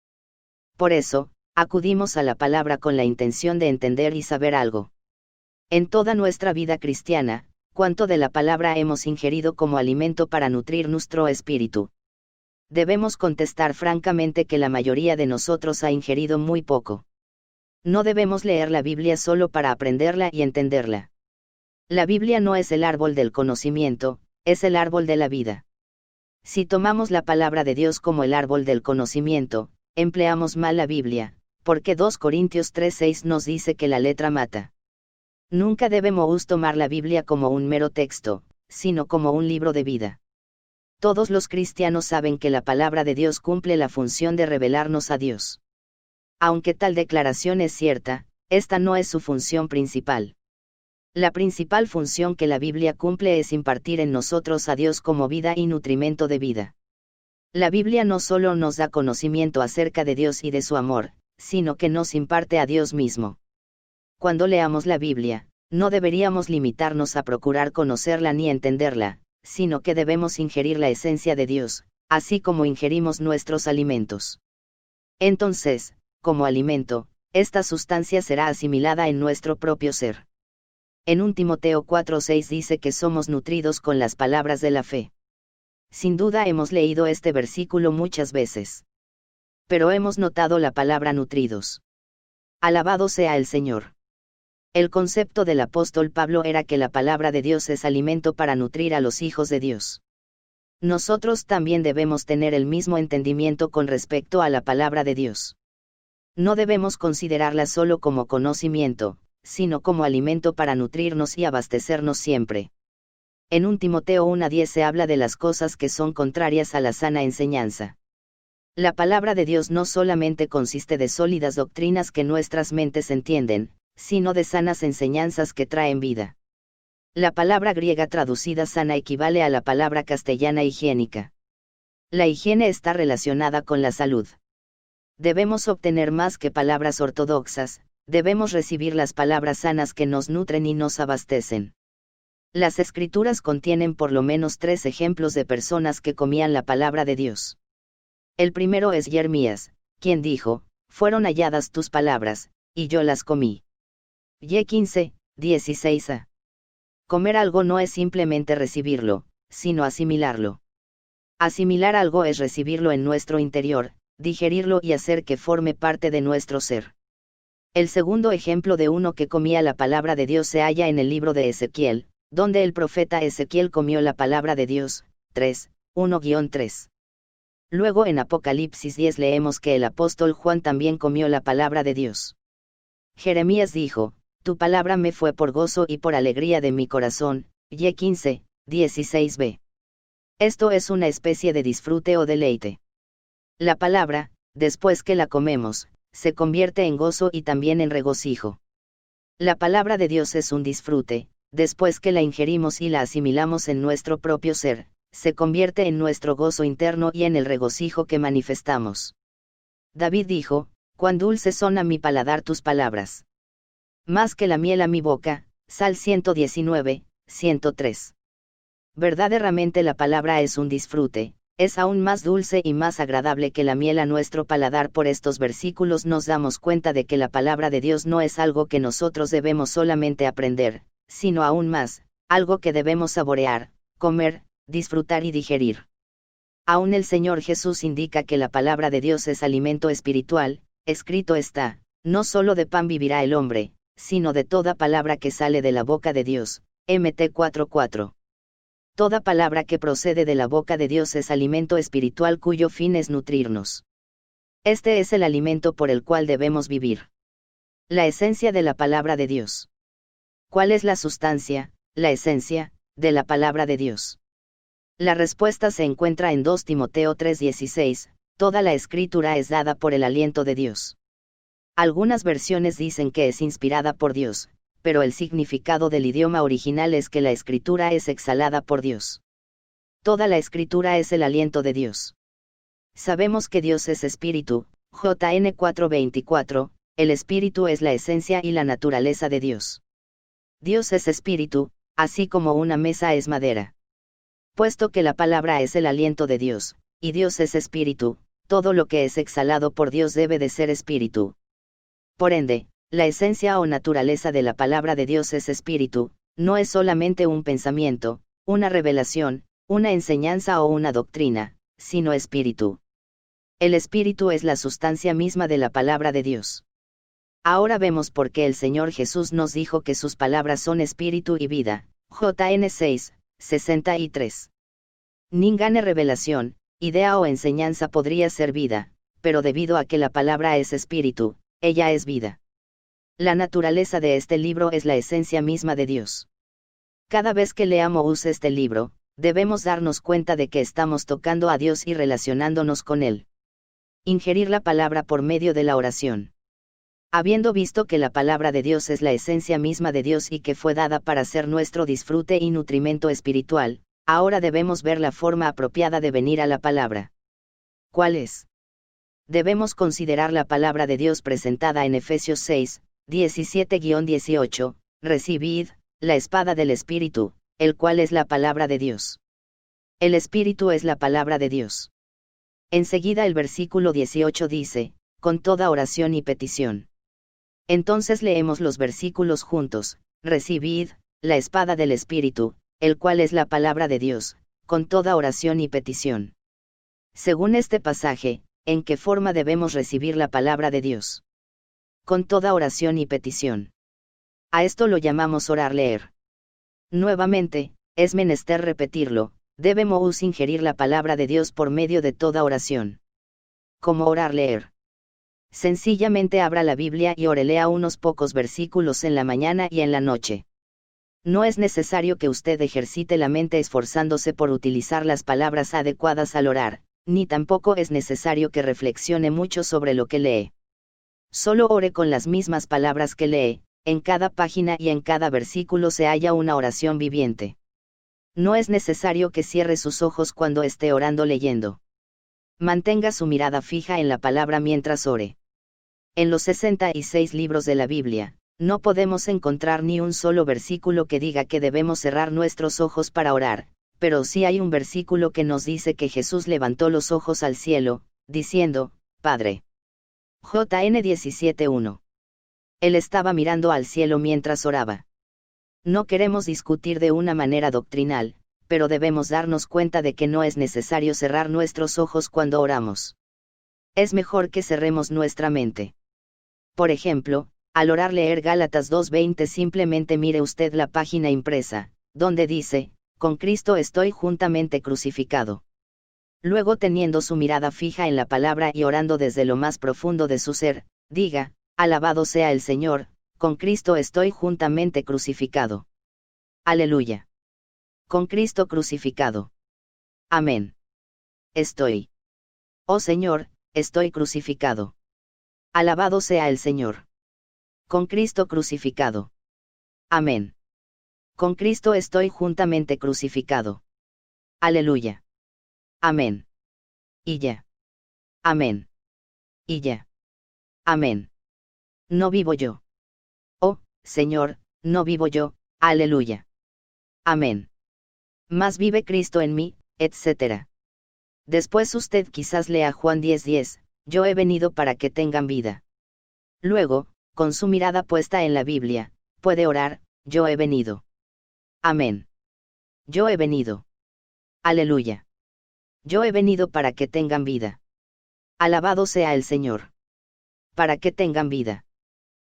Por eso, acudimos a la palabra con la intención de entender y saber algo. En toda nuestra vida cristiana, ¿cuánto de la palabra hemos ingerido como alimento para nutrir nuestro espíritu? Debemos contestar francamente que la mayoría de nosotros ha ingerido muy poco. No debemos leer la Biblia solo para aprenderla y entenderla. La Biblia no es el árbol del conocimiento, es el árbol de la vida. Si tomamos la palabra de Dios como el árbol del conocimiento, empleamos mal la Biblia, porque 2 Corintios 3:6 nos dice que la letra mata. Nunca debemos tomar la Biblia como un mero texto, sino como un libro de vida. Todos los cristianos saben que la palabra de Dios cumple la función de revelarnos a Dios. Aunque tal declaración es cierta, esta no es su función principal. La principal función que la Biblia cumple es impartir en nosotros a Dios como vida y nutrimento de vida. La Biblia no solo nos da conocimiento acerca de Dios y de su amor, sino que nos imparte a Dios mismo. Cuando leamos la Biblia, no deberíamos limitarnos a procurar conocerla ni entenderla, sino que debemos ingerir la esencia de Dios, así como ingerimos nuestros alimentos. Entonces, como alimento, esta sustancia será asimilada en nuestro propio ser. En 1 Timoteo 4:6 dice que somos nutridos con las palabras de la fe. Sin duda hemos leído este versículo muchas veces. Pero hemos notado la palabra nutridos. Alabado sea el Señor. El concepto del apóstol Pablo era que la palabra de Dios es alimento para nutrir a los hijos de Dios. Nosotros también debemos tener el mismo entendimiento con respecto a la palabra de Dios. No debemos considerarla solo como conocimiento, sino como alimento para nutrirnos y abastecernos siempre. En 1 Timoteo 1:10 se habla de las cosas que son contrarias a la sana enseñanza. La palabra de Dios no solamente consiste de sólidas doctrinas que nuestras mentes entienden, sino de sanas enseñanzas que traen vida. La palabra griega traducida sana equivale a la palabra castellana higiénica. La higiene está relacionada con la salud. Debemos obtener más que palabras ortodoxas, debemos recibir las palabras sanas que nos nutren y nos abastecen. Las Escrituras contienen por lo menos 3 ejemplos de personas que comían la palabra de Dios. El primero es Jeremías, quien dijo, fueron halladas tus palabras, y yo las comí. Y 15:16a. Comer algo no es simplemente recibirlo, sino asimilarlo. Asimilar algo es recibirlo en nuestro interior, digerirlo y hacer que forme parte de nuestro ser. El segundo ejemplo de uno que comía la palabra de Dios se halla en el libro de Ezequiel, donde el profeta Ezequiel comió la palabra de Dios, 3:1-3. Luego en Apocalipsis 10 leemos que el apóstol Juan también comió la palabra de Dios. Jeremías dijo, tu palabra me fue por gozo y por alegría de mi corazón, y 15:16b. Esto es una especie de disfrute o deleite. La palabra, después que la comemos, se convierte en gozo y también en regocijo. La palabra de Dios es un disfrute, después que la ingerimos y la asimilamos en nuestro propio ser, se convierte en nuestro gozo interno y en el regocijo que manifestamos. David dijo, cuán dulces son a mi paladar tus palabras. Más que la miel a mi boca, Sal 119:103. Verdaderamente la palabra es un disfrute, es aún más dulce y más agradable que la miel a nuestro paladar. Por estos versículos nos damos cuenta de que la palabra de Dios no es algo que nosotros debemos solamente aprender, sino aún más, algo que debemos saborear, comer, disfrutar y digerir. Aún el Señor Jesús indica que la palabra de Dios es alimento espiritual, escrito está, no solo de pan vivirá el hombre, sino de toda palabra que sale de la boca de Dios, Mt 4:4. Toda palabra que procede de la boca de Dios es alimento espiritual cuyo fin es nutrirnos. Este es el alimento por el cual debemos vivir. La esencia de la palabra de Dios. ¿Cuál es la sustancia, la esencia, de la palabra de Dios? La respuesta se encuentra en 2 Timoteo 3:16, toda la escritura es dada por el aliento de Dios. Algunas versiones dicen que es inspirada por Dios, pero el significado del idioma original es que la escritura es exhalada por Dios. Toda la escritura es el aliento de Dios. Sabemos que Dios es espíritu, JN 4:24, el espíritu es la esencia y la naturaleza de Dios. Dios es espíritu, así como una mesa es madera. Puesto que la palabra es el aliento de Dios, y Dios es espíritu, todo lo que es exhalado por Dios debe de ser espíritu. Por ende, la esencia o naturaleza de la palabra de Dios es espíritu, no es solamente un pensamiento, una revelación, una enseñanza o una doctrina, sino espíritu. El espíritu es la sustancia misma de la palabra de Dios. Ahora vemos por qué el Señor Jesús nos dijo que sus palabras son espíritu y vida. JN 6, 63. Ninguna revelación, idea o enseñanza podría ser vida, pero debido a que la palabra es espíritu, ella es vida. La naturaleza de este libro es la esencia misma de Dios. Cada vez que leamos este libro, debemos darnos cuenta de que estamos tocando a Dios y relacionándonos con Él. Ingerir la palabra por medio de la oración. Habiendo visto que la palabra de Dios es la esencia misma de Dios y que fue dada para ser nuestro disfrute y nutrimento espiritual, ahora debemos ver la forma apropiada de venir a la palabra. ¿Cuál es? Debemos considerar la palabra de Dios presentada en Efesios 6, 17-18, recibid la espada del Espíritu, el cual es la palabra de Dios. El Espíritu es la palabra de Dios. Enseguida el versículo 18 dice, con toda oración y petición. Entonces leemos los versículos juntos, recibid la espada del Espíritu, el cual es la palabra de Dios, con toda oración y petición. Según este pasaje, ¿en qué forma debemos recibir la palabra de Dios? Con toda oración y petición. A esto lo llamamos orar-leer. Nuevamente, es menester repetirlo, debemos ingerir la palabra de Dios por medio de toda oración. ¿Cómo orar-leer? Sencillamente abra la Biblia y lea unos pocos versículos en la mañana y en la noche. No es necesario que usted ejercite la mente esforzándose por utilizar las palabras adecuadas al orar, ni tampoco es necesario que reflexione mucho sobre lo que lee. Solo ore con las mismas palabras que lee, en cada página y en cada versículo se halla una oración viviente. No es necesario que cierre sus ojos cuando esté orando leyendo. Mantenga su mirada fija en la palabra mientras ore. En los 66 libros de la Biblia, no podemos encontrar ni un solo versículo que diga que debemos cerrar nuestros ojos para orar, pero sí hay un versículo que nos dice que Jesús levantó los ojos al cielo, diciendo, Padre. JN 17:1. Él estaba mirando al cielo mientras oraba. No queremos discutir de una manera doctrinal, pero debemos darnos cuenta de que no es necesario cerrar nuestros ojos cuando oramos. Es mejor que cerremos nuestra mente. Por ejemplo, al orar leer Gálatas 2:20 simplemente mire usted la página impresa, donde dice, con Cristo estoy juntamente crucificado. Luego teniendo su mirada fija en la palabra y orando desde lo más profundo de su ser, diga, alabado sea el Señor, con Cristo estoy juntamente crucificado. Aleluya. Con Cristo crucificado. Amén. Estoy. Oh Señor, estoy crucificado. Alabado sea el Señor. Con Cristo crucificado. Amén. Con Cristo estoy juntamente crucificado. Aleluya. Amén. Y ya. Amén. Y ya. Amén. No vivo yo. Oh, Señor, no vivo yo, aleluya. Amén. Mas vive Cristo en mí, etc. Después usted quizás lea Juan 10:10, yo he venido para que tengan vida. Luego, con su mirada puesta en la Biblia, puede orar, yo he venido. Amén. Yo he venido. Aleluya. Yo he venido para que tengan vida. Alabado sea el Señor. Para que tengan vida.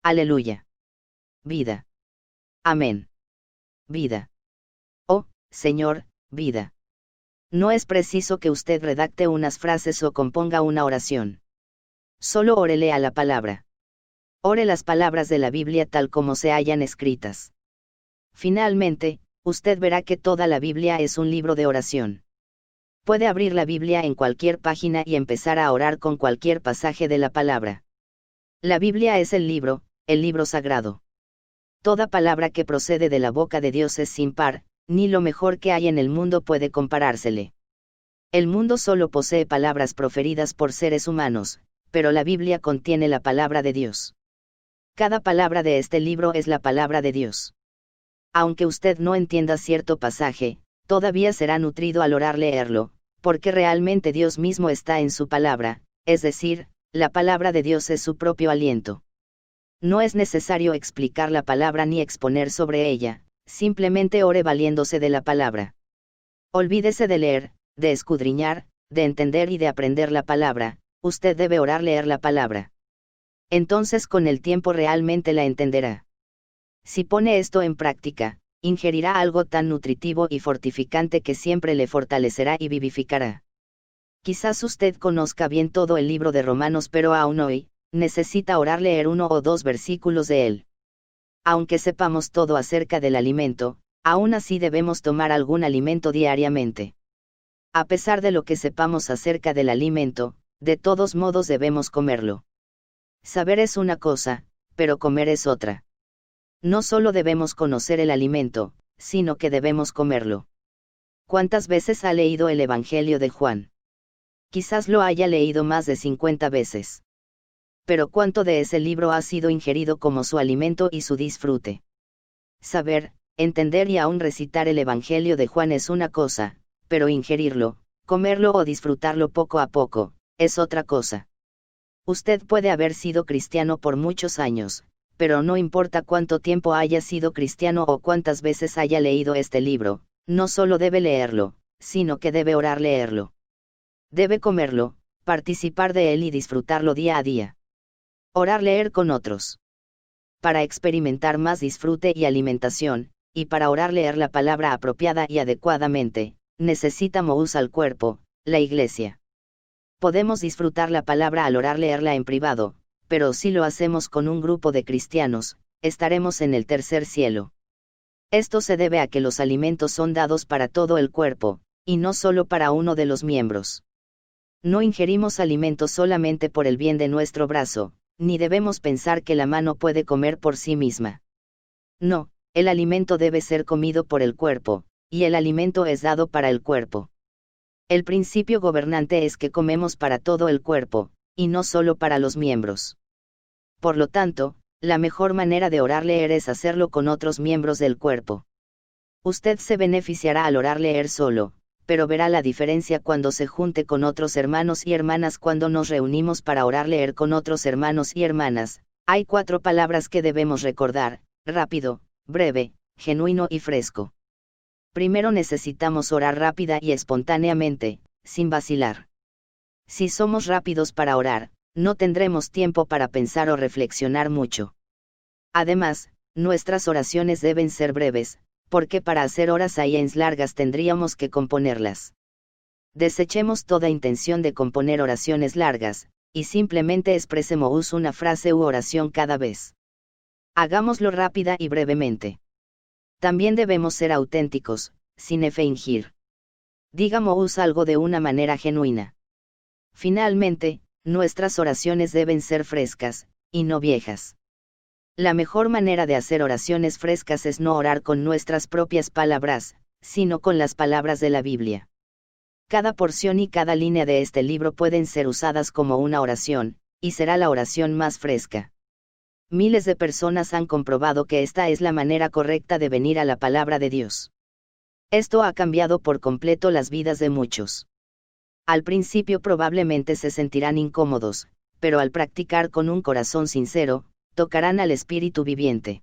Aleluya. Vida. Amén. Vida. Oh, Señor, vida. No es preciso que usted redacte unas frases o componga una oración. Solo órele a la palabra. Ore las palabras de la Biblia tal como se hallan escritas. Finalmente, usted verá que toda la Biblia es un libro de oración. Puede abrir la Biblia en cualquier página y empezar a orar con cualquier pasaje de la palabra. La Biblia es el libro sagrado. Toda palabra que procede de la boca de Dios es sin par, ni lo mejor que hay en el mundo puede comparársele. El mundo solo posee palabras proferidas por seres humanos, pero la Biblia contiene la palabra de Dios. Cada palabra de este libro es la palabra de Dios. Aunque usted no entienda cierto pasaje, todavía será nutrido al orar leerlo, porque realmente Dios mismo está en su palabra, es decir, la palabra de Dios es su propio aliento. No es necesario explicar la palabra ni exponer sobre ella, simplemente ore valiéndose de la palabra. Olvídese de leer, de escudriñar, de entender y de aprender la palabra, usted debe orar leer la palabra. Entonces con el tiempo realmente la entenderá. Si pone esto en práctica, ingerirá algo tan nutritivo y fortificante que siempre le fortalecerá y vivificará. Quizás usted conozca bien todo el libro de Romanos, pero aún hoy, necesita orar leer 1 o 2 versículos de él. Aunque sepamos todo acerca del alimento, aún así debemos tomar algún alimento diariamente. A pesar de lo que sepamos acerca del alimento, de todos modos debemos comerlo. Saber es una cosa, pero comer es otra. No solo debemos conocer el alimento, sino que debemos comerlo. ¿Cuántas veces ha leído el Evangelio de Juan? Quizás lo haya leído más de 50 veces. Pero ¿cuánto de ese libro ha sido ingerido como su alimento y su disfrute? Saber, entender y aún recitar el Evangelio de Juan es una cosa, pero ingerirlo, comerlo o disfrutarlo poco a poco, es otra cosa. Usted puede haber sido cristiano por muchos años, pero no importa cuánto tiempo haya sido cristiano o cuántas veces haya leído este libro, no solo debe leerlo, sino que debe orar leerlo. Debe comerlo, participar de él y disfrutarlo día a día. Orar leer con otros. Para experimentar más disfrute y alimentación, y para orar leer la palabra apropiada y adecuadamente, necesitamos al cuerpo, la iglesia. Podemos disfrutar la palabra al orar leerla en privado, pero si lo hacemos con un grupo de cristianos, estaremos en el tercer cielo. Esto se debe a que los alimentos son dados para todo el cuerpo, y no solo para uno de los miembros. No ingerimos alimentos solamente por el bien de nuestro brazo, ni debemos pensar que la mano puede comer por sí misma. No, el alimento debe ser comido por el cuerpo, y el alimento es dado para el cuerpo. El principio gobernante es que comemos para todo el cuerpo, y no solo para los miembros. Por lo tanto, la mejor manera de orar leer es hacerlo con otros miembros del cuerpo. Usted se beneficiará al orar leer solo, pero verá la diferencia cuando se junte con otros hermanos y hermanas. Cuando nos reunimos para orar leer con otros hermanos y hermanas, hay 4 palabras que debemos recordar: rápido, breve, genuino y fresco. Primero necesitamos orar rápida y espontáneamente, sin vacilar. Si somos rápidos para orar, no tendremos tiempo para pensar o reflexionar mucho. Además, nuestras oraciones deben ser breves, porque para hacer oraciones largas tendríamos que componerlas. Desechemos toda intención de componer oraciones largas, y simplemente expresemos una frase u oración cada vez. Hagámoslo rápida y brevemente. También debemos ser auténticos, sin fingir. Digamos algo de una manera genuina. Finalmente, nuestras oraciones deben ser frescas, y no viejas. La mejor manera de hacer oraciones frescas es no orar con nuestras propias palabras, sino con las palabras de la Biblia. Cada porción y cada línea de este libro pueden ser usadas como una oración, y será la oración más fresca. Miles de personas han comprobado que esta es la manera correcta de venir a la palabra de Dios. Esto ha cambiado por completo las vidas de muchos. Al principio probablemente se sentirán incómodos, pero al practicar con un corazón sincero, tocarán al Espíritu viviente.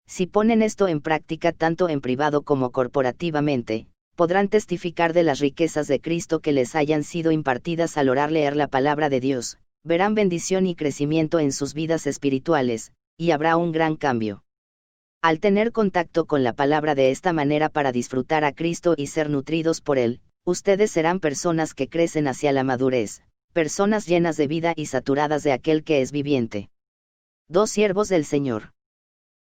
Si ponen esto en práctica tanto en privado como corporativamente, podrán testificar de las riquezas de Cristo que les hayan sido impartidas al orar leer la palabra de Dios, verán bendición y crecimiento en sus vidas espirituales, y habrá un gran cambio. Al tener contacto con la palabra de esta manera para disfrutar a Cristo y ser nutridos por Él, ustedes serán personas que crecen hacia la madurez, personas llenas de vida y saturadas de aquel que es viviente. 2 siervos del Señor.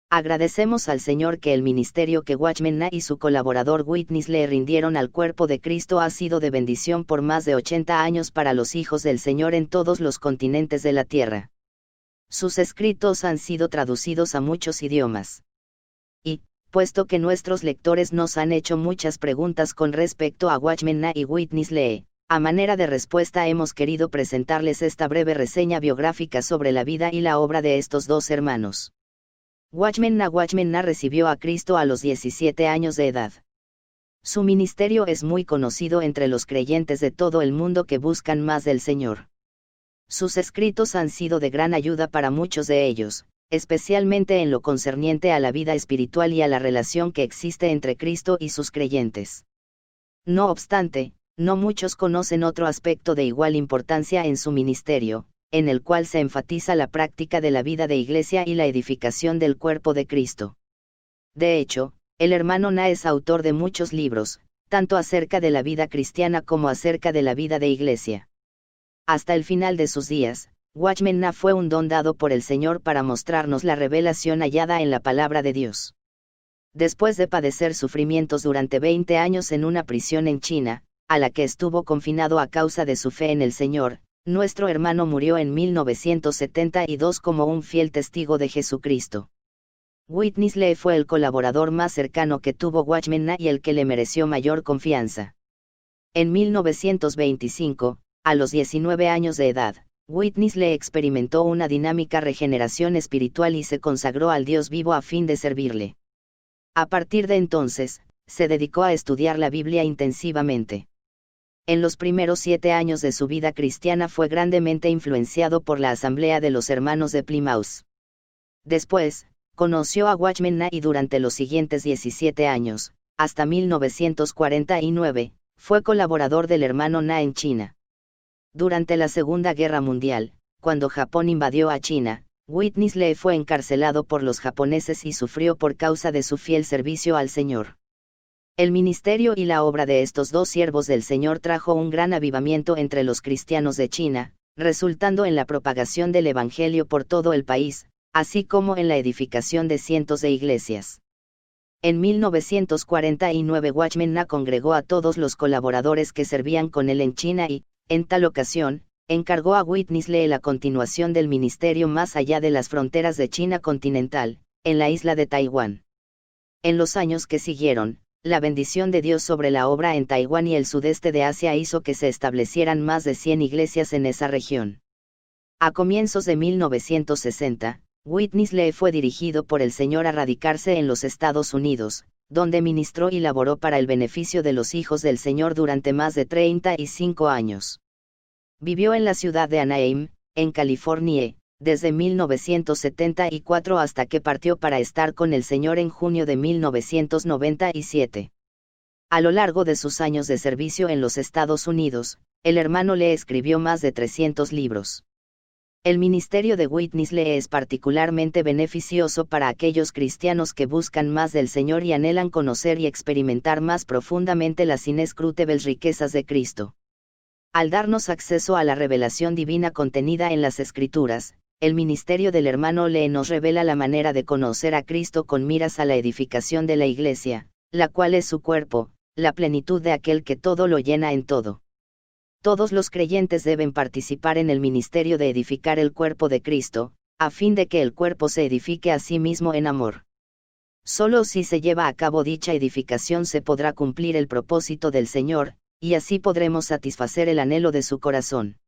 Agradecemos al Señor que el ministerio que Watchman Nee y su colaborador Witness le rindieron al cuerpo de Cristo ha sido de bendición por más de 80 años para los hijos del Señor en todos los continentes de la tierra. Sus escritos han sido traducidos a muchos idiomas. Y, puesto que nuestros lectores nos han hecho muchas preguntas con respecto a Watchman Nee y Witness Lee, a manera de respuesta hemos querido presentarles esta breve reseña biográfica sobre la vida y la obra de estos 2 hermanos. Watchman Nee recibió a Cristo a los 17 años de edad. Su ministerio es muy conocido entre los creyentes de todo el mundo que buscan más del Señor. Sus escritos han sido de gran ayuda para muchos de ellos, especialmente en lo concerniente a la vida espiritual y a la relación que existe entre Cristo y sus creyentes. No obstante, no muchos conocen otro aspecto de igual importancia en su ministerio, en el cual se enfatiza la práctica de la vida de iglesia y la edificación del cuerpo de Cristo. De hecho, el hermano Na es autor de muchos libros, tanto acerca de la vida cristiana como acerca de la vida de iglesia. Hasta el final de sus días, Watchman Na fue un don dado por el Señor para mostrarnos la revelación hallada en la palabra de Dios. Después de padecer sufrimientos durante 20 años en una prisión en China, a la que estuvo confinado a causa de su fe en el Señor, nuestro hermano murió en 1972 como un fiel testigo de Jesucristo. Witness Lee fue el colaborador más cercano que tuvo Watchman Na y el que le mereció mayor confianza. En 1925, a los 19 años de edad, Witness Lee experimentó una dinámica regeneración espiritual y se consagró al Dios vivo a fin de servirle. A partir de entonces, se dedicó a estudiar la Biblia intensivamente. En los primeros 7 años de su vida cristiana fue grandemente influenciado por la Asamblea de los Hermanos de Plymouth. Después, conoció a Watchman Na y durante los siguientes 17 años, hasta 1949, fue colaborador del hermano Na en China. Durante la Segunda Guerra Mundial, cuando Japón invadió a China, Witness Lee fue encarcelado por los japoneses y sufrió por causa de su fiel servicio al Señor. El ministerio y la obra de estos dos siervos del Señor trajo un gran avivamiento entre los cristianos de China, resultando en la propagación del Evangelio por todo el país, así como en la edificación de cientos de iglesias. En 1949 Watchman Na congregó a todos los colaboradores que servían con él en China y, en tal ocasión, encargó a Witness Lee la continuación del ministerio más allá de las fronteras de China continental, en la isla de Taiwán. En los años que siguieron, la bendición de Dios sobre la obra en Taiwán y el sudeste de Asia hizo que se establecieran más de 100 iglesias en esa región. A comienzos de 1960, Witness Lee fue dirigido por el Señor a radicarse en los Estados Unidos, donde ministró y laboró para el beneficio de los hijos del Señor durante más de 35 años. Vivió en la ciudad de Anaheim, en California, desde 1974 hasta que partió para estar con el Señor en junio de 1997. A lo largo de sus años de servicio en los Estados Unidos, el hermano Lee escribió más de 300 libros. El ministerio de Witness Lee es particularmente beneficioso para aquellos cristianos que buscan más del Señor y anhelan conocer y experimentar más profundamente las inescrutables riquezas de Cristo. Al darnos acceso a la revelación divina contenida en las Escrituras, el ministerio del hermano Lee nos revela la manera de conocer a Cristo con miras a la edificación de la Iglesia, la cual es su cuerpo, la plenitud de aquel que todo lo llena en todo. Todos los creyentes deben participar en el ministerio de edificar el cuerpo de Cristo, a fin de que el cuerpo se edifique a sí mismo en amor. Solo si se lleva a cabo dicha edificación se podrá cumplir el propósito del Señor, y así podremos satisfacer el anhelo de su corazón.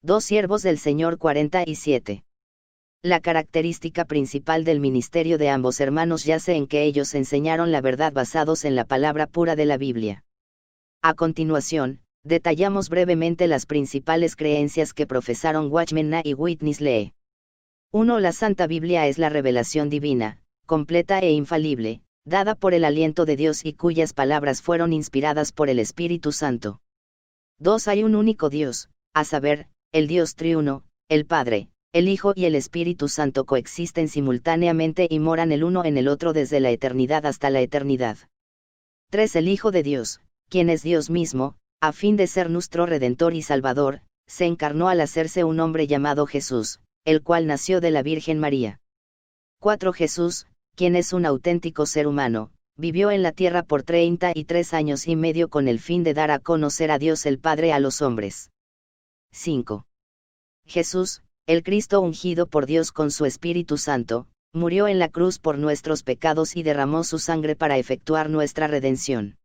Dos siervos del Señor 47. La característica principal del ministerio de ambos hermanos yace en que ellos enseñaron la verdad basados en la palabra pura de la Biblia. A continuación, detallamos brevemente las principales creencias que profesaron Watchman Na y Witness Lee. 1. La Santa Biblia es la revelación divina, completa e infalible, dada por el aliento de Dios y cuyas palabras fueron inspiradas por el Espíritu Santo. 2. Hay un único Dios, a saber, el Dios triuno, el Padre, el Hijo y el Espíritu Santo coexisten simultáneamente y moran el uno en el otro desde la eternidad hasta la eternidad. 3. El Hijo de Dios, quien es Dios mismo, a fin de ser nuestro Redentor y Salvador, se encarnó al hacerse un hombre llamado Jesús, el cual nació de la Virgen María. 4. Jesús, quien es un auténtico ser humano, vivió en la tierra por 33 años y medio con el fin de dar a conocer a Dios el Padre a los hombres. 5. Jesús, el Cristo ungido por Dios con su Espíritu Santo, murió en la cruz por nuestros pecados y derramó su sangre para efectuar nuestra redención.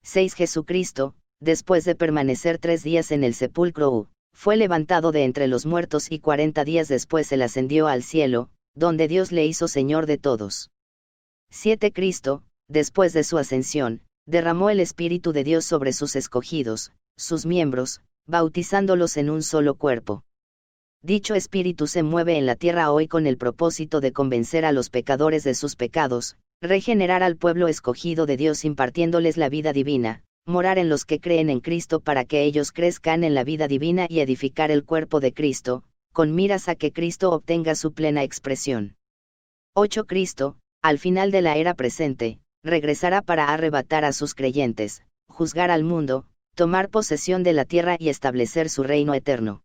6. Jesucristo, después de permanecer 3 días en el sepulcro, fue levantado de entre los muertos y 40 días después él ascendió al cielo, donde Dios le hizo Señor de todos. 7. Cristo, después de su ascensión, derramó el Espíritu de Dios sobre sus escogidos, sus miembros, bautizándolos en un solo cuerpo. Dicho Espíritu se mueve en la tierra hoy con el propósito de convencer a los pecadores de sus pecados, regenerar al pueblo escogido de Dios impartiéndoles la vida divina, morar en los que creen en Cristo para que ellos crezcan en la vida divina y edificar el cuerpo de Cristo, con miras a que Cristo obtenga su plena expresión. 8. Cristo, al final de la era presente, regresará para arrebatar a sus creyentes, juzgar al mundo, tomar posesión de la tierra y establecer su reino eterno.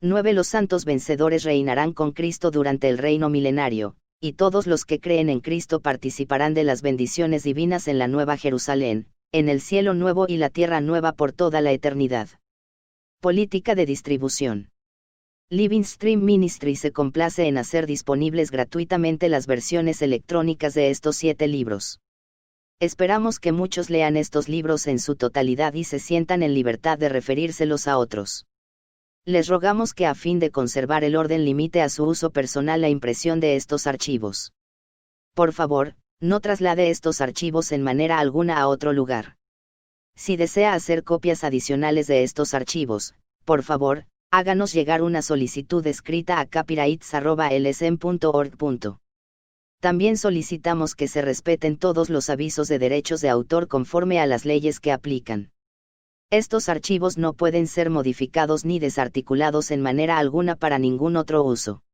9. Los santos vencedores reinarán con Cristo durante el reino milenario, y todos los que creen en Cristo participarán de las bendiciones divinas en la Nueva Jerusalén, en el cielo nuevo y la tierra nueva por toda la eternidad. Política de distribución. Living Stream Ministry se complace en hacer disponibles gratuitamente las versiones electrónicas de estos 7 libros. Esperamos que muchos lean estos libros en su totalidad y se sientan en libertad de referírselos a otros. Les rogamos que a fin de conservar el orden limite a su uso personal la impresión de estos archivos. Por favor, no traslade estos archivos en manera alguna a otro lugar. Si desea hacer copias adicionales de estos archivos, por favor, háganos llegar una solicitud escrita a copyrights@lsm.org. También solicitamos que se respeten todos los avisos de derechos de autor conforme a las leyes que aplican. Estos archivos no pueden ser modificados ni desarticulados en manera alguna para ningún otro uso.